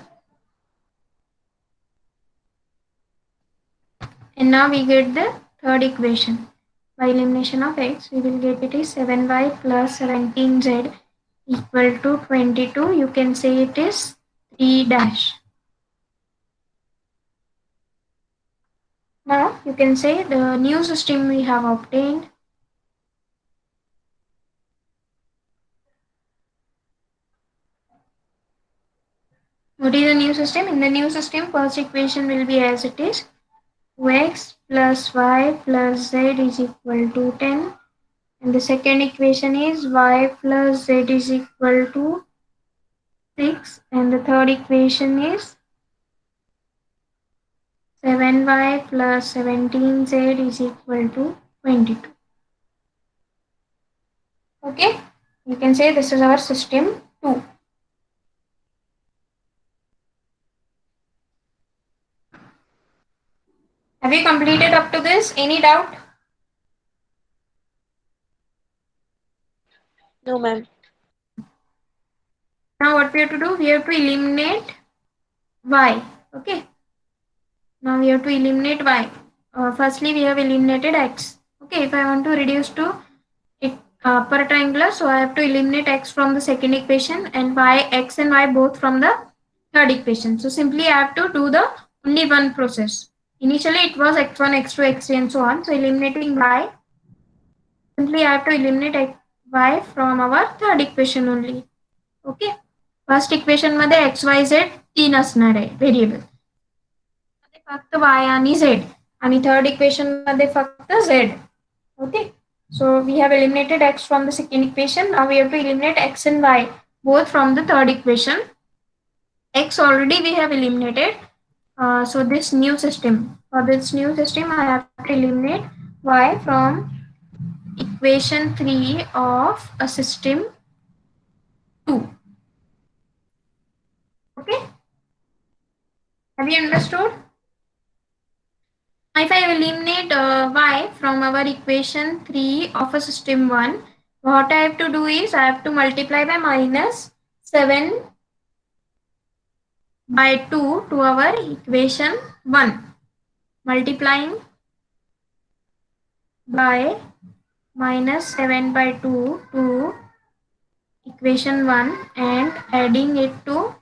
And now we get the third equation. By elimination of x, we will get it is 7y plus 17z equal to 22. You can say it is 3 dash. Now you can say the new system we have obtained. What is the new system? In the new system, first equation will be as it is. 2x plus y plus z is equal to 10. And the second equation is y plus z is equal to 6. And the third equation is 7y plus 17z is equal to 22. Okay, you can say this is our system 2. Have you completed up to this? Any doubt? No, ma'am. Now what we have to do? We have to eliminate y. Okay. Now we have to eliminate y. Firstly, we have eliminated x. Okay, if I want to reduce to upper triangular, so I have to eliminate x from the second equation and x and y both from the third equation. So simply I have to do the only one process. Initially it was x1, x2, x3 and so on. So eliminating y, simply I have to eliminate y from our third equation only. Okay. First equation मध्ये x Y Z 3 असणार आहे variable, फक्त y आणि z, आणि third equation मध्ये फक्त z. Okay, so we have eliminated x from the second equation. Now we have to eliminate x and y both from the third equation. X already we have eliminated. So this new system, for this new system I have to eliminate y from equation 3 of a system 2. Okay, have you understood? If I eliminate y from our equation 3 of a system 1, what I have to do is I have to multiply by minus 7 by 2 to our equation 1. Multiplying by minus 7 by 2 to equation 1 and adding it to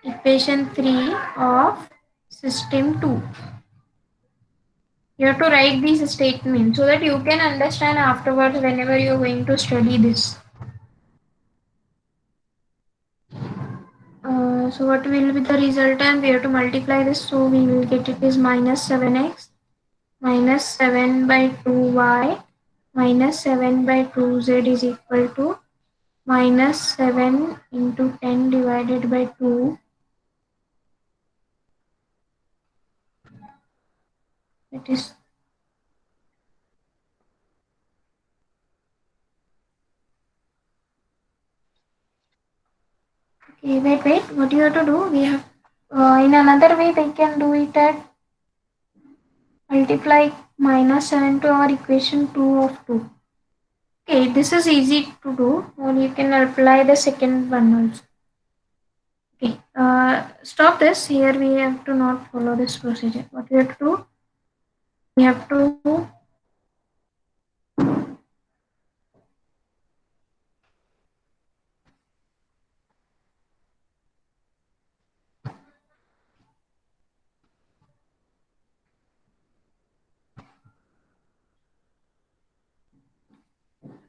equation 3 of system 2. You have to write these statements so that you can understand afterwards whenever you are going to study this. So what will be the resultant? We have to multiply this, so we will get it is minus 7x minus 7 by 2y minus 7 by 2z is equal to minus 7 into 10 divided by 2. It is okay. Wait. What you have to do? We have in another way we can do it at multiply minus 7 to our equation 2 of 2. Okay, this is easy to do, or you can apply the second one also. Okay, stop this. Here we have to not follow this procedure. What we have to do? We have to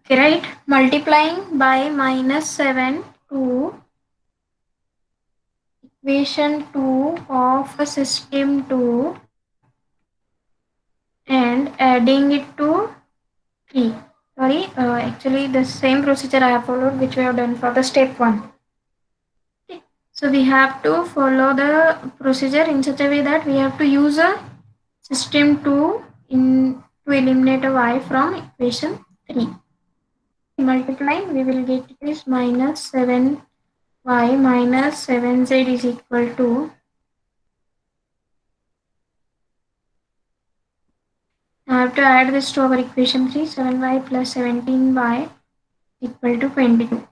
write multiplying by minus 7 to equation 2 of a system 2 and adding it to 3. Sorry, actually the same procedure I have followed which we have done for the step 1. Okay. So we have to follow the procedure in such a way that we have to use a system 2 to eliminate a y from equation 3. Multiplying, we will get this minus 7y minus 7z is equal to, I have to add this to our equation 3, 7y plus 17y equal to 22.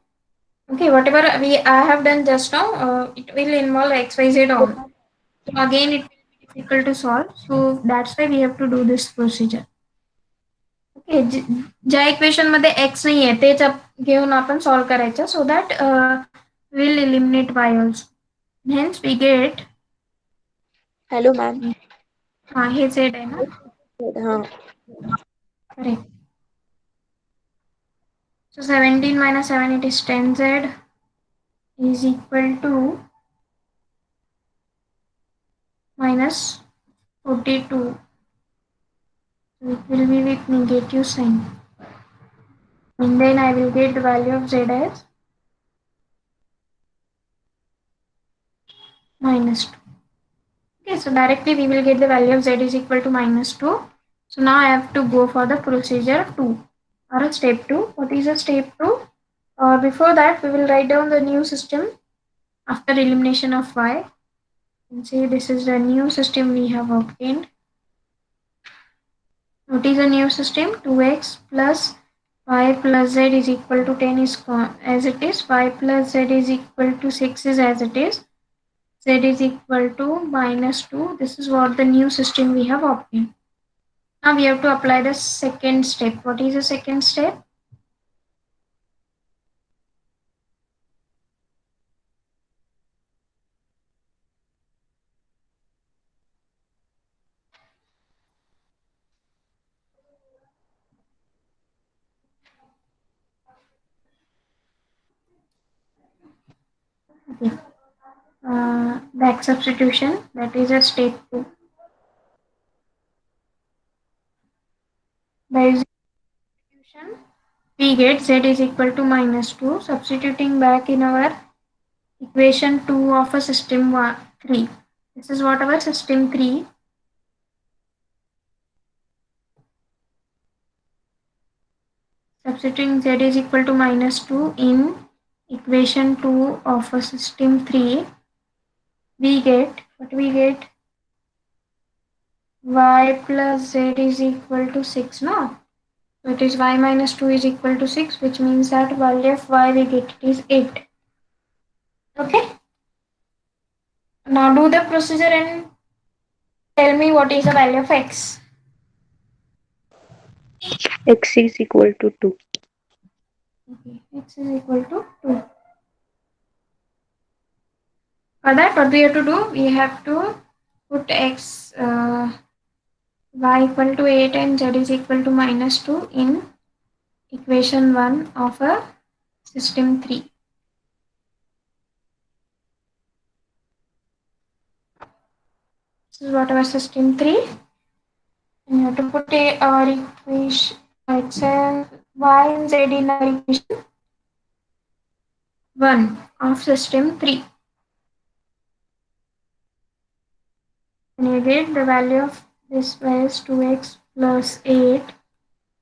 Okay, whatever I have done just now, it will involve x, y, z all. So again it will be difficult to solve. So that's why we have to do this procedure. Okay, ज्या equation मध्ये x नाही आहे तेच घेऊन आपण solve करायचं, so that will eliminate y also. Hence we get, hello ma'am. हा हे झेड आहे ना. हा correct. So 17 minus 7, it is 10z is equal to minus 42. So it will be with negative sign. And then I will get the value of z as minus 2. Okay, so directly we will get the value of z is equal to minus 2. So now I have to go for the procedure 2 or step 2. What is a step 2? Before that, we will write down the new system after elimination of y. And say this is the new system we have obtained. What is a new system? 2x plus y plus z is equal to 10 is as it is. Y plus z is equal to 6 is as it is. z is equal to minus 2. This is what the new system we have obtained. Now we have to apply the second step. What is the second step? Okay. Back substitution, that is at step 2. By using substitution, we get z is equal to minus 2. Substituting back in our equation 2 of a system 3. This is what our system 3. Substituting z is equal to minus 2 in equation 2 of a system 3, we get, what we get? Y plus z is equal to 6, no? So it is y minus 2 is equal to 6, which means that value of y we get it is 8. Okay? Now do the procedure and tell me what is the value of x. X is equal to 2. Okay, x is equal to 2. For that, what we have to do? We have to put x, y equal to 8 and z is equal to minus 2 in equation 1 of a system 3. This is what our system 3. And you have to put our equation x and y and z in our equation 1 of system 3. And you get the value of this was 2x plus 8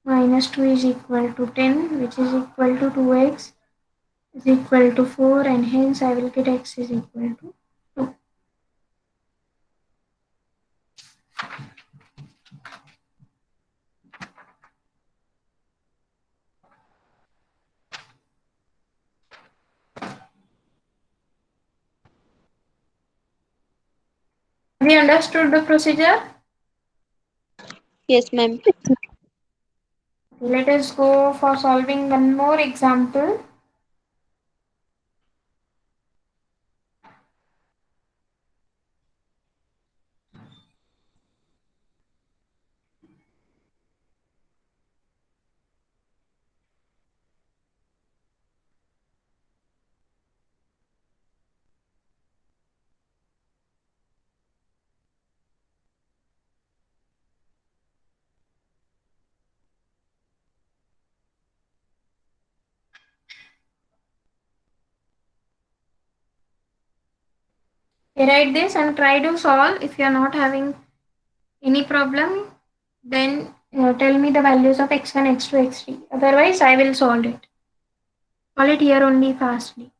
minus 2 is equal to 10, which is equal to 2x is equal to 4, and hence I will get x is equal to 2. Have you understood the procedure? Yes, ma'am. Let us go for solving one more example. Write this and try to solve. If you are not having any problem, then tell me the values of x1, x2, x3. Otherwise, I will solve it. Solve it here only fastly.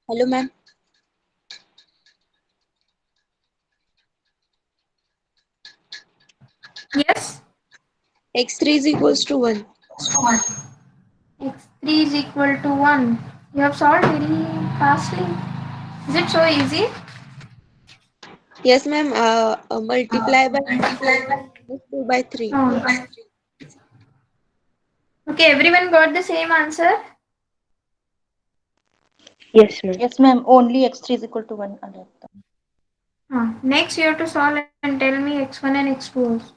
Hello, ma'am. Yes. X3 is equals to 1. X3 is equal to 1. You have solved very fastly. Is it so easy? Yes, ma'am. Multiply by minus 2 by 3. Oh. Okay, everyone got the same answer? Yes, ma'am. Yes, ma'am. Only x3 is equal to 1. Next, you have to solve and tell me x1 and x2 also.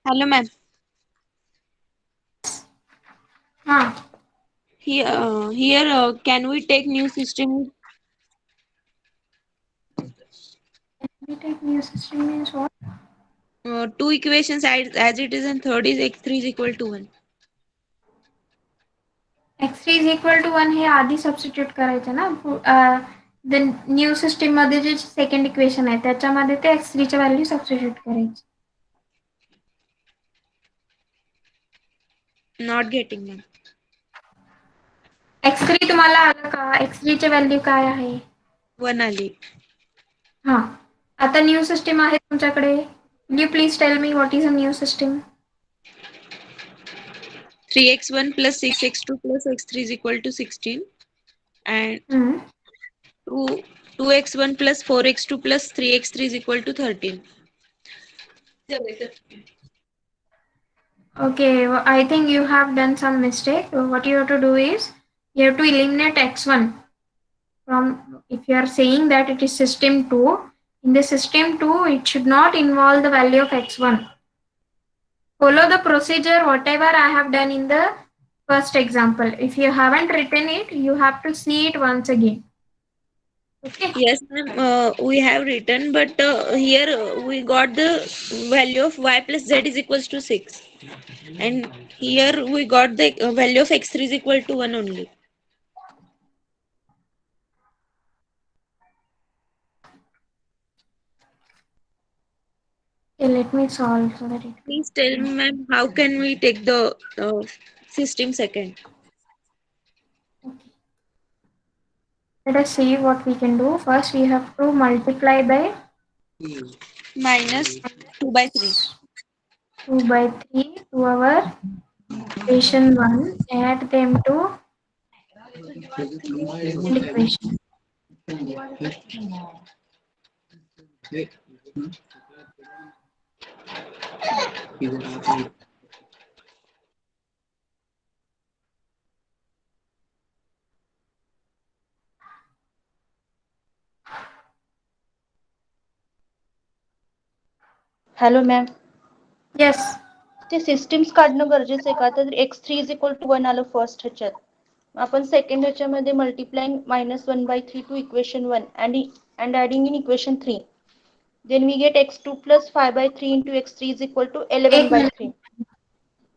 Hello, ma'am. Here, can we take new system? We take new system means what? Two equations as it is, and third is x3 is equal to 1. x3 is equal to 1 हे आधी substitute करायचं ना. The new system मध्ये जे second equation आहे त्याच्यामध्ये ते x3 ची value substitute करायची. Not getting, ma'am. x3 तुम्हाला आलं का? x3 ची व्हॅल्यू काय आहे? 1 आली. हा. आता न्यू सिस्टीम आहे तुमच्याकडे. Will you please tell me what is a new system? 3x1 plus 6x2 plus x3 is equal to 16. And 2x1 plus 4x2 plus 3x3 is equal to 13. Okay, well, I think you have done some mistake. What you have to do is you have to eliminate x1 from, if you are saying that it is system 2, in the system 2 it should not involve the value of x1. Follow the procedure whatever I have done in the first example. If you haven't written it, you have to see it once again. Okay. Yes, ma'am. We have written, but here we got the value of y plus z is equals to 6. And here we got the value of x3 is equal to 1 only. Okay, let me solve so that it. Please tell me, ma'am, how can we take the system second? Okay. Let us see what we can do. First, we have to multiply by Minus 2 by 3. 2 by 3 to our equation 1. Add them to second equation. Hello ma'am. Yes. ते systems काढणं गरजेचं आहे का? तर x3 is equal to 1 आलं first ह्याच्यात. आपण second ह्याच्यामध्ये multiplying -1 by 3 to equation 1 and adding in equation 3. Then we get x2 plus 5 by 3 into x3 is equal to 11 by 3.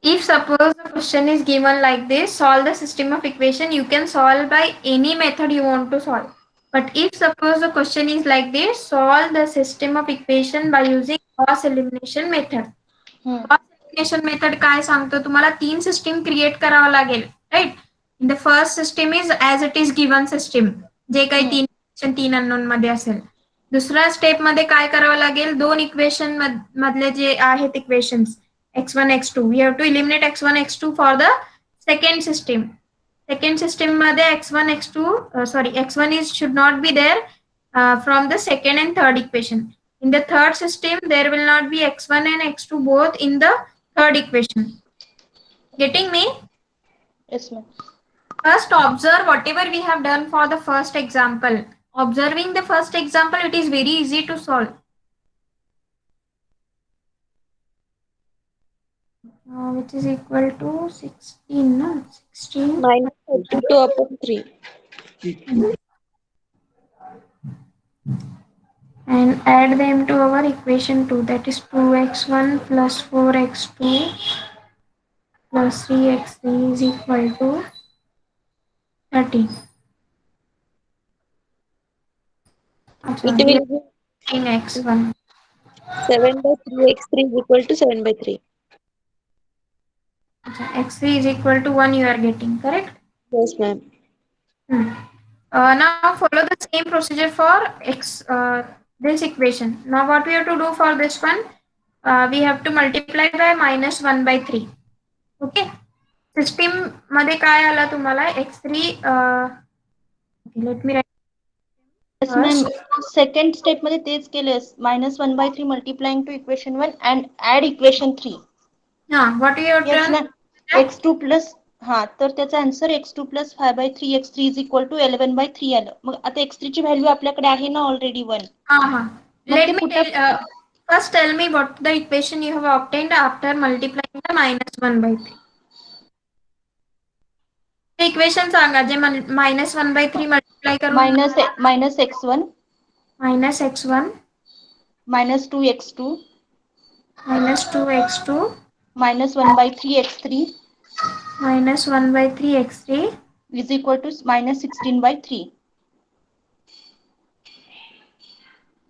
If suppose the question is given like this, solve the system of equation, you can solve by any method you want to solve. But if suppose the question is like this, solve the system of equation by using Gauss elimination method. Gauss elimination method काय सांगतो तुम्हाला 3 system create करावं लागेल, right. In the first system is as it is given system, जे काही 3 unknown मध्ये असेल. दुसऱ्या स्टेप मध्ये काय करावं लागेल, 2 इक्वेशन मधले जे आहेत equations x1 x2, we have to eliminate x1 x2 for the second system. Second system मध्ये x1 x2 x1 is should not be there from the second and third equation. In the third system there will not be x1 and x2 both in the third equation. Getting me? Yes ma'am. First observe whatever we have done for the first example. Observing the first example, it is very easy to solve. Which is equal to 16, no? 16 Minus 32 upon 3. and add them to our equation 2, that is 2x1 plus 4x2 plus 3x3 is equal to 13. अच्छा, It will be in x1. 7 by 3 x3 is equal to 7 by 3. अच्छा, x3 is equal to 1 you are getting, correct? Yes, ma'am. Hmm. Now follow the same procedure for this equation. Now what we have to do for this one? We have to multiply by minus 1 by 3. Okay. System मध्ये काय आला तुम्हाला x3 let me Yes, ma'am. Second step मध्ये तेच केले -1/3 multiplying to equation 1 and add equation 3. हा what you Yes, turn ma'am. x2 plus हा तर त्याचा answer x2 plus 5/3 x3 is equal to 11/3 आलं. मग आता x3 ची व्हॅल्यू आपल्याकडे आहे ना ऑलरेडी 1. हा हा मग लेट ते मी put up first tell me what the equation you have obtained after multiplying the minus 1 by 3. ते equation Sanga J minus 1 by 3 multiply करून minus x1 minus x1 minus 2x2 minus 2x2 minus 1/3 x3 minus 1 by 3 x3 is equal to minus 16/3.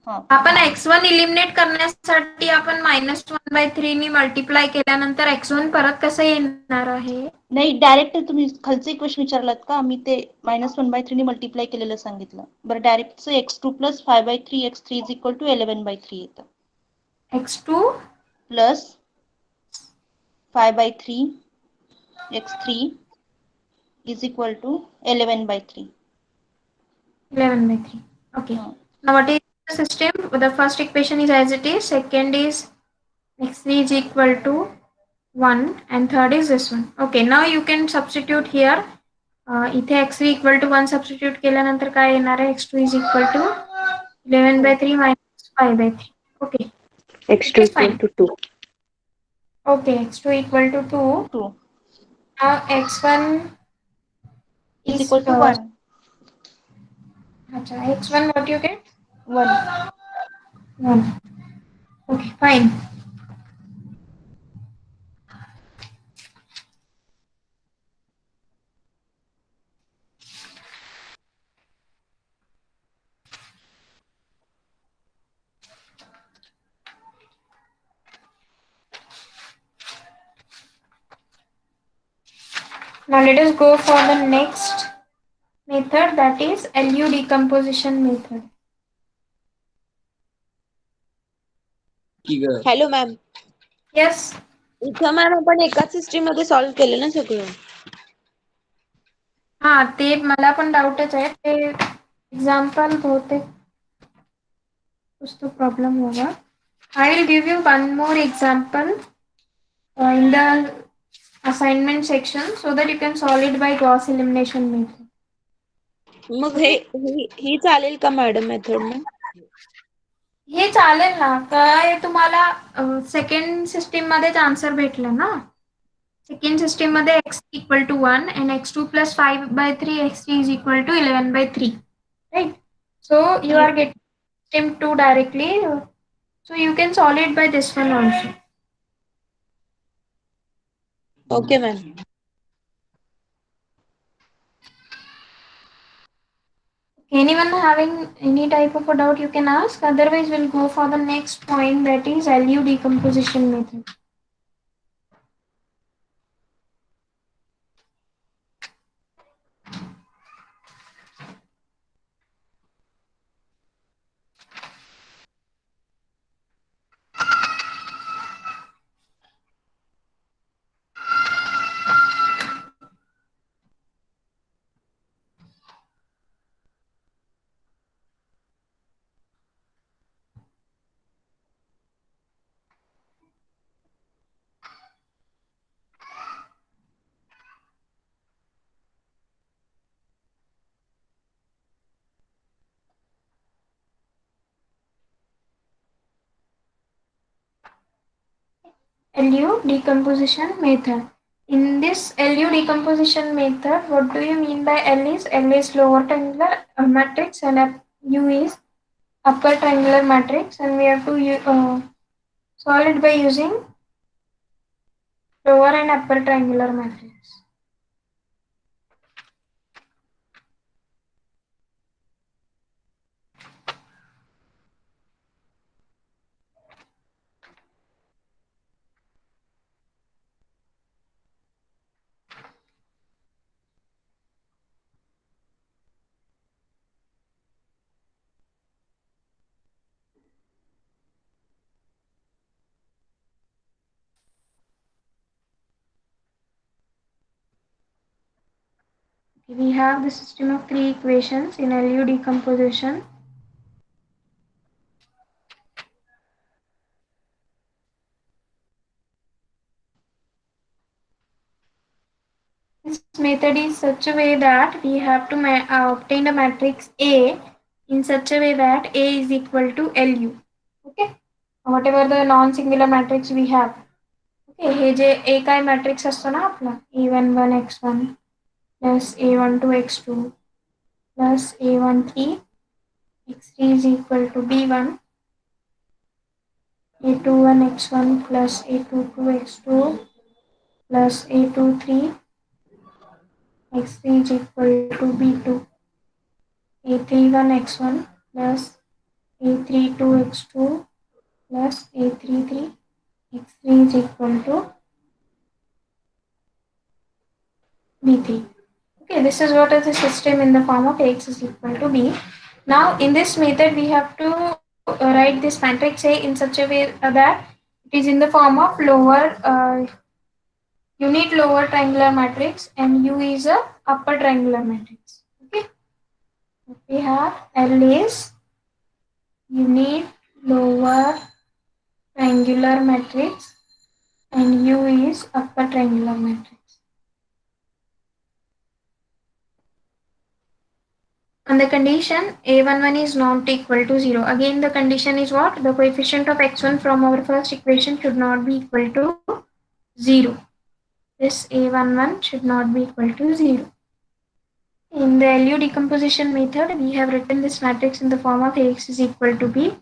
हा आपण x1 eliminate करण्यासाठी आपण minus 1 by 3 knee multiply केल्यानंतर x1 परत कसं येणार आहे नाही डायरेक्ट तुम्ही खालचं इक्वेशन विचारलात का मी ते -1/3 ने मल्टिप्लाय केलेलं सांगितलं बरं direct x2 plus 5/3 x3 is equal to 11/3 येतं x2 plus 5/3 x3 is equal to 11/3. 11 by 3. Okay. Now what is the system? The first equation is as it is. Second is x3 is equal to 1 and third is this one. Okay. Now you can substitute here. इथे x3 equal to 1 substitute केल्यानंतर काय येणार आहे x2 is equal to 11 by 3 minus 5 by 3. Okay. x2 It is equal fine. to 2. Okay. x2 equal to 2. 2 Now x1 is is equal to 1. अच्छा, x1 what you get? 1. 1. Okay, fine. Now let us go for the next method, that is LU decomposition method. Hello ma'am Yes. इथं ma'am आपण एकाच system मध्ये solve केलं ना सगळं हाँ ते मला पण डाउटच आहे ते एग्जाम्पल बहुतेक कुछ तो प्रॉब्लम होगा. I will give you one more example in the assignment section so that you can solve it by Gauss elimination method. मग ही चालेल का मॅडम मेथड मग हे चालेल ना काय तुम्हाला सेकंड सिस्टीम मध्येच आन्सर भेटलं ना सेकंड सिस्टीम मध्ये x equal to 1 and x2 plus 5 by 3 x3 is equal to 11 by 3, right? So you are getting system 2 directly, so you can solve it by this one also. Okay ma'am Anyone having any type of a doubt you can ask, otherwise we'll go for the next point, that is LU decomposition method. LU decomposition method. In this LU decomposition method, what do you mean by L is lower triangular matrix and U is upper triangular matrix, and we have to solve it by using lower and upper triangular matrix. We have the system of three equations in LU decomposition. This method is such a way that we have to obtain a matrix A in such a way that A is equal to LU. Okay, whatever the non-singular matrix we have. Okay, हे जे A काय matrix असतो ना आपला A11 x1 plus A12 x2 plus A13 x3 is equal to B1, A21 x1 plus A22 x2 plus A23 x3 is equal to B2, A31 x1 plus A32 x2 plus A33 x3 is equal to B3. Okay, this is what is the system in the form of Ax is equal to B. Now, in this method, we have to write this matrix A in such a way that it is in the form of unit lower triangular matrix, and U is a upper triangular matrix. Okay, we have L is unit lower triangular matrix and U is upper triangular matrix. On the condition A11 is not equal to 0. Again, the condition is what? The coefficient of x1 from our first equation should not be equal to 0. This A11 should not be equal to 0. In the LU decomposition method, we have written this matrix in the form of Ax is equal to B.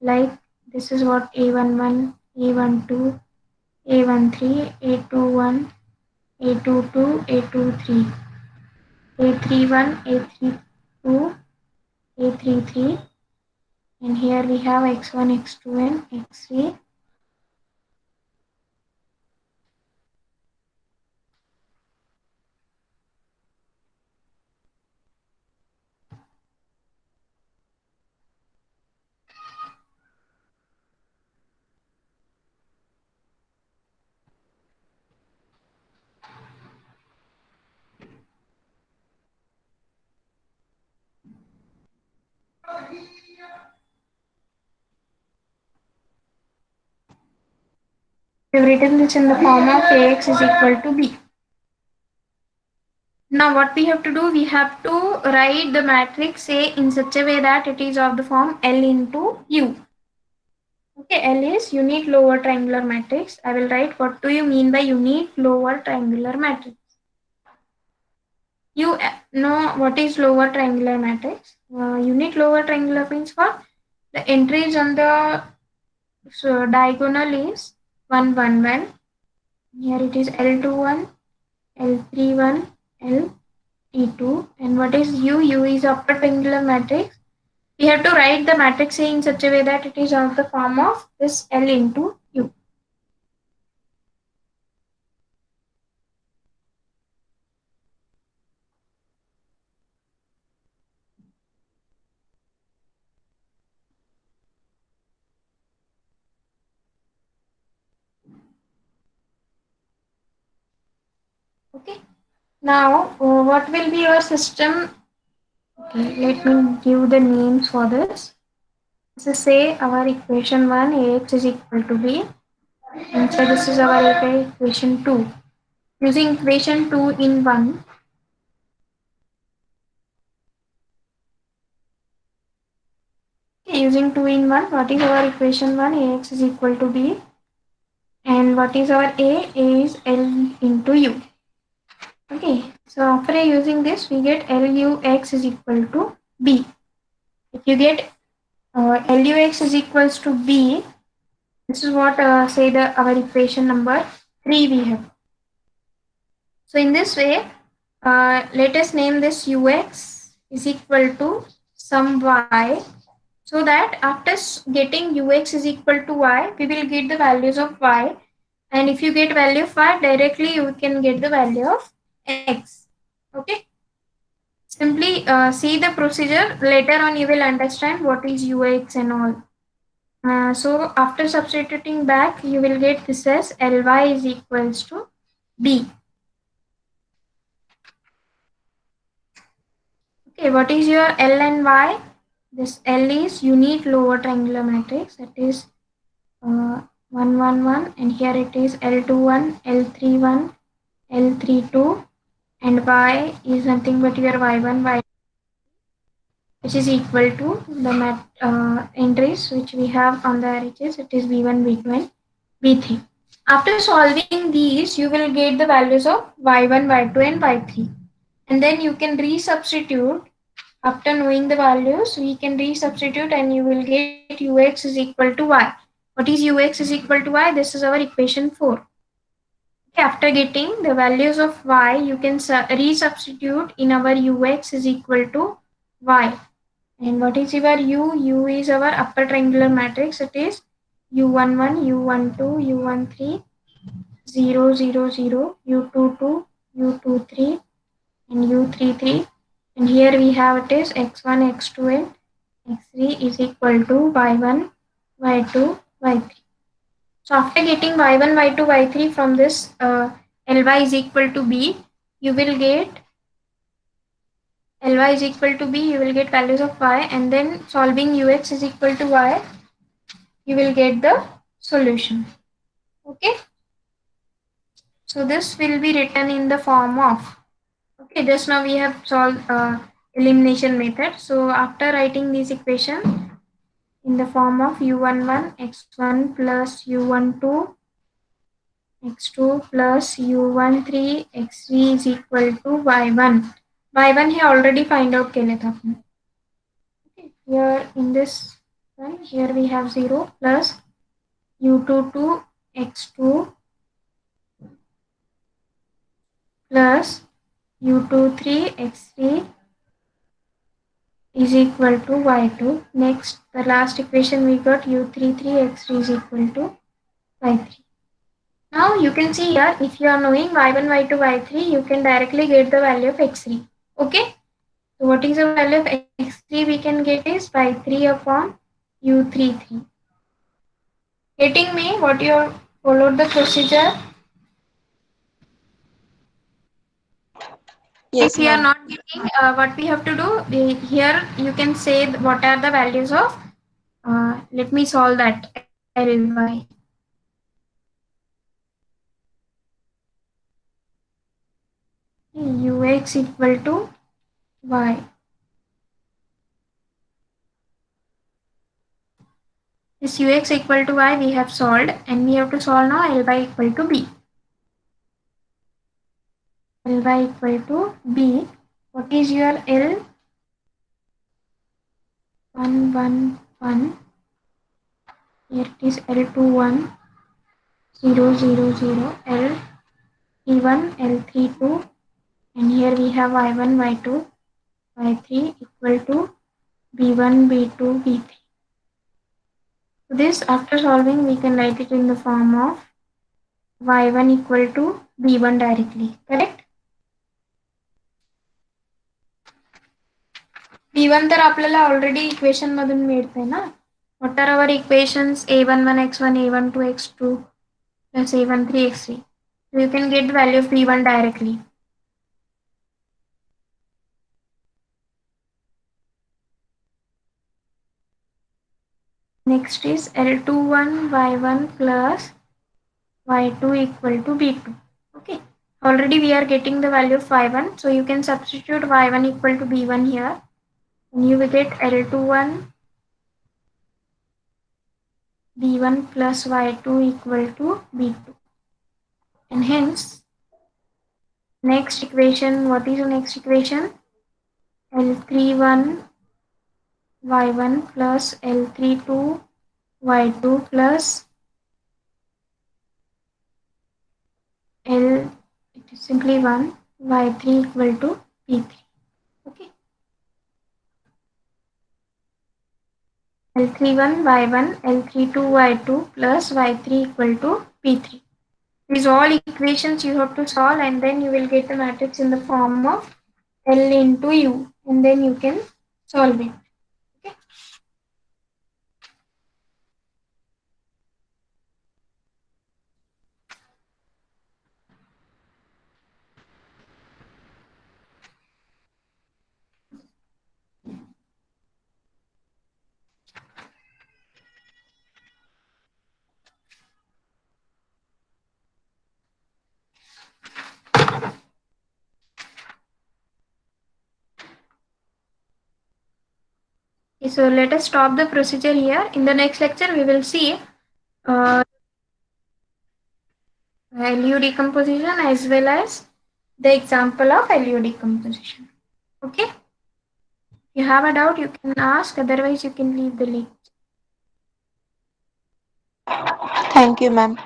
Like this is what A11, A12, A13, A21, A22, A23, A31, A32, A33, and here we have x1, x2, and x3. We've written this in the form of Ax is equal to B. Now what we have to do, we have to write the matrix A in such a way that it is of the form L into U. Okay, L is unit lower triangular matrix. I will write what do you mean by unit lower triangular matrix. You know what is lower triangular matrix. Unit lower triangular means what? The entries on the diagonal is 1, 1, 1. Here it is L21, L31, L T2. And what is U? U is upper triangular matrix. We have to write the matrix A in such a way that it is of the form of this L into U. Okay. Now, what will be your system? Okay, let me give the names for this. So say our equation 1 Ax is equal to B, and so this is our equation 2. Using equation 2 in 1, okay, using 2 in 1, what is our equation 1? Ax is equal to B, and what is our A? A is L into U. Okay, so after using this, we get LUX is equal to B. If you get LUX is equals to B, this is what say the our equation number 3 we have. So in this way, let us name this UX is equal to some Y, so that after getting UX is equal to Y, we will get the values of Y, and if you get value of Y, directly you can get the value of X. Okay. Simply see the procedure. Later on, you will understand what is UX and all. So after substituting back, you will get this as Ly is equals to B. Okay, what is your L and Y? This L is unit lower triangular matrix, that is 1 1 1, and here it is L21, L31, L32, and Y is nothing but your Y1, Y, which is equal to the entries which we have on the RHS. It is B1, B2, and B3. After solving these, you will get the values of Y1, Y2, and Y3. And then you can resubstitute. After knowing the values, we can resubstitute and you will get Ux is equal to Y. What is Ux is equal to Y? This is our equation 4. Okay, after getting the values of Y, you can resubstitute in our Ux is equal to Y. And what is your U? U is our upper triangular matrix. It is U11, U12, U13, 0, 0, 0, U22, U23, and U33. And here we have it is x1, x2, and x3 is equal to y1, y2, y3. So after getting y1, y2, y3 from this ly is equal to b, you will get ly is equal to b, you will get values of y, and then solving ux is equal to y, you will get the solution. Okay. So this will be written in the form of, okay, just now we have solved elimination method. So after writing this equation in the form of u11 x1 plus u12 x2 plus u13 x3 is equal to y1. y1 here already find out केले थे आपने. Okay, here in this one, here we have 0 plus u22 x2 plus u23 x3 is equal to y2. Next, the last equation we got u33 x3 is equal to y3. Now you can see here, if you are knowing y1, y2, y3, you can directly get the value of x3. Okay. So what is the value of x3 we can get is y3 upon u33. Getting me? What you have followed the procedure? Yes, If we are ma'am. not getting, what we have to do, here you can say what are the values of, let me solve that ly. Ux equal to y. This ux equal to y we have solved, and we have to solve now ly equal to b. Ly equal to b. What is your L? 1 1 1. Here it is L21 0 0 0, L31 L32, and here we have y1 y2 y3 equal to b1 b2 b3. So this, after solving, we can write it in the form of y1 equal to b1 directly, correct? b1 तर आपल्याला already equation मधून मिळते ना. What are our equations? a11 x1 a12 x2 plus a13 x3. So you can get the value of b1 directly. Next is L21 y1 plus y2 equal to b2. Okay. Already we are getting the value of y1. So you can substitute y1 equal to b1 here. And you will get L21 b1 plus y2 equal to b2. And hence, next equation, what is the next equation? L31 y1 plus L32 y2 plus L, it is simply 1, y3 equal to p3. Okay. L31 y1 L32 y2 plus y3 equal to p3. These all equations you have to solve, and then you will get the matrix in the form of L into U, and then you can solve it. Okay. Okay, so let us stop the procedure here. In the next lecture, we will see LU decomposition as well as the example of LU decomposition. Okay? If you have a doubt, you can ask. Otherwise, you can leave the link. Thank you, ma'am.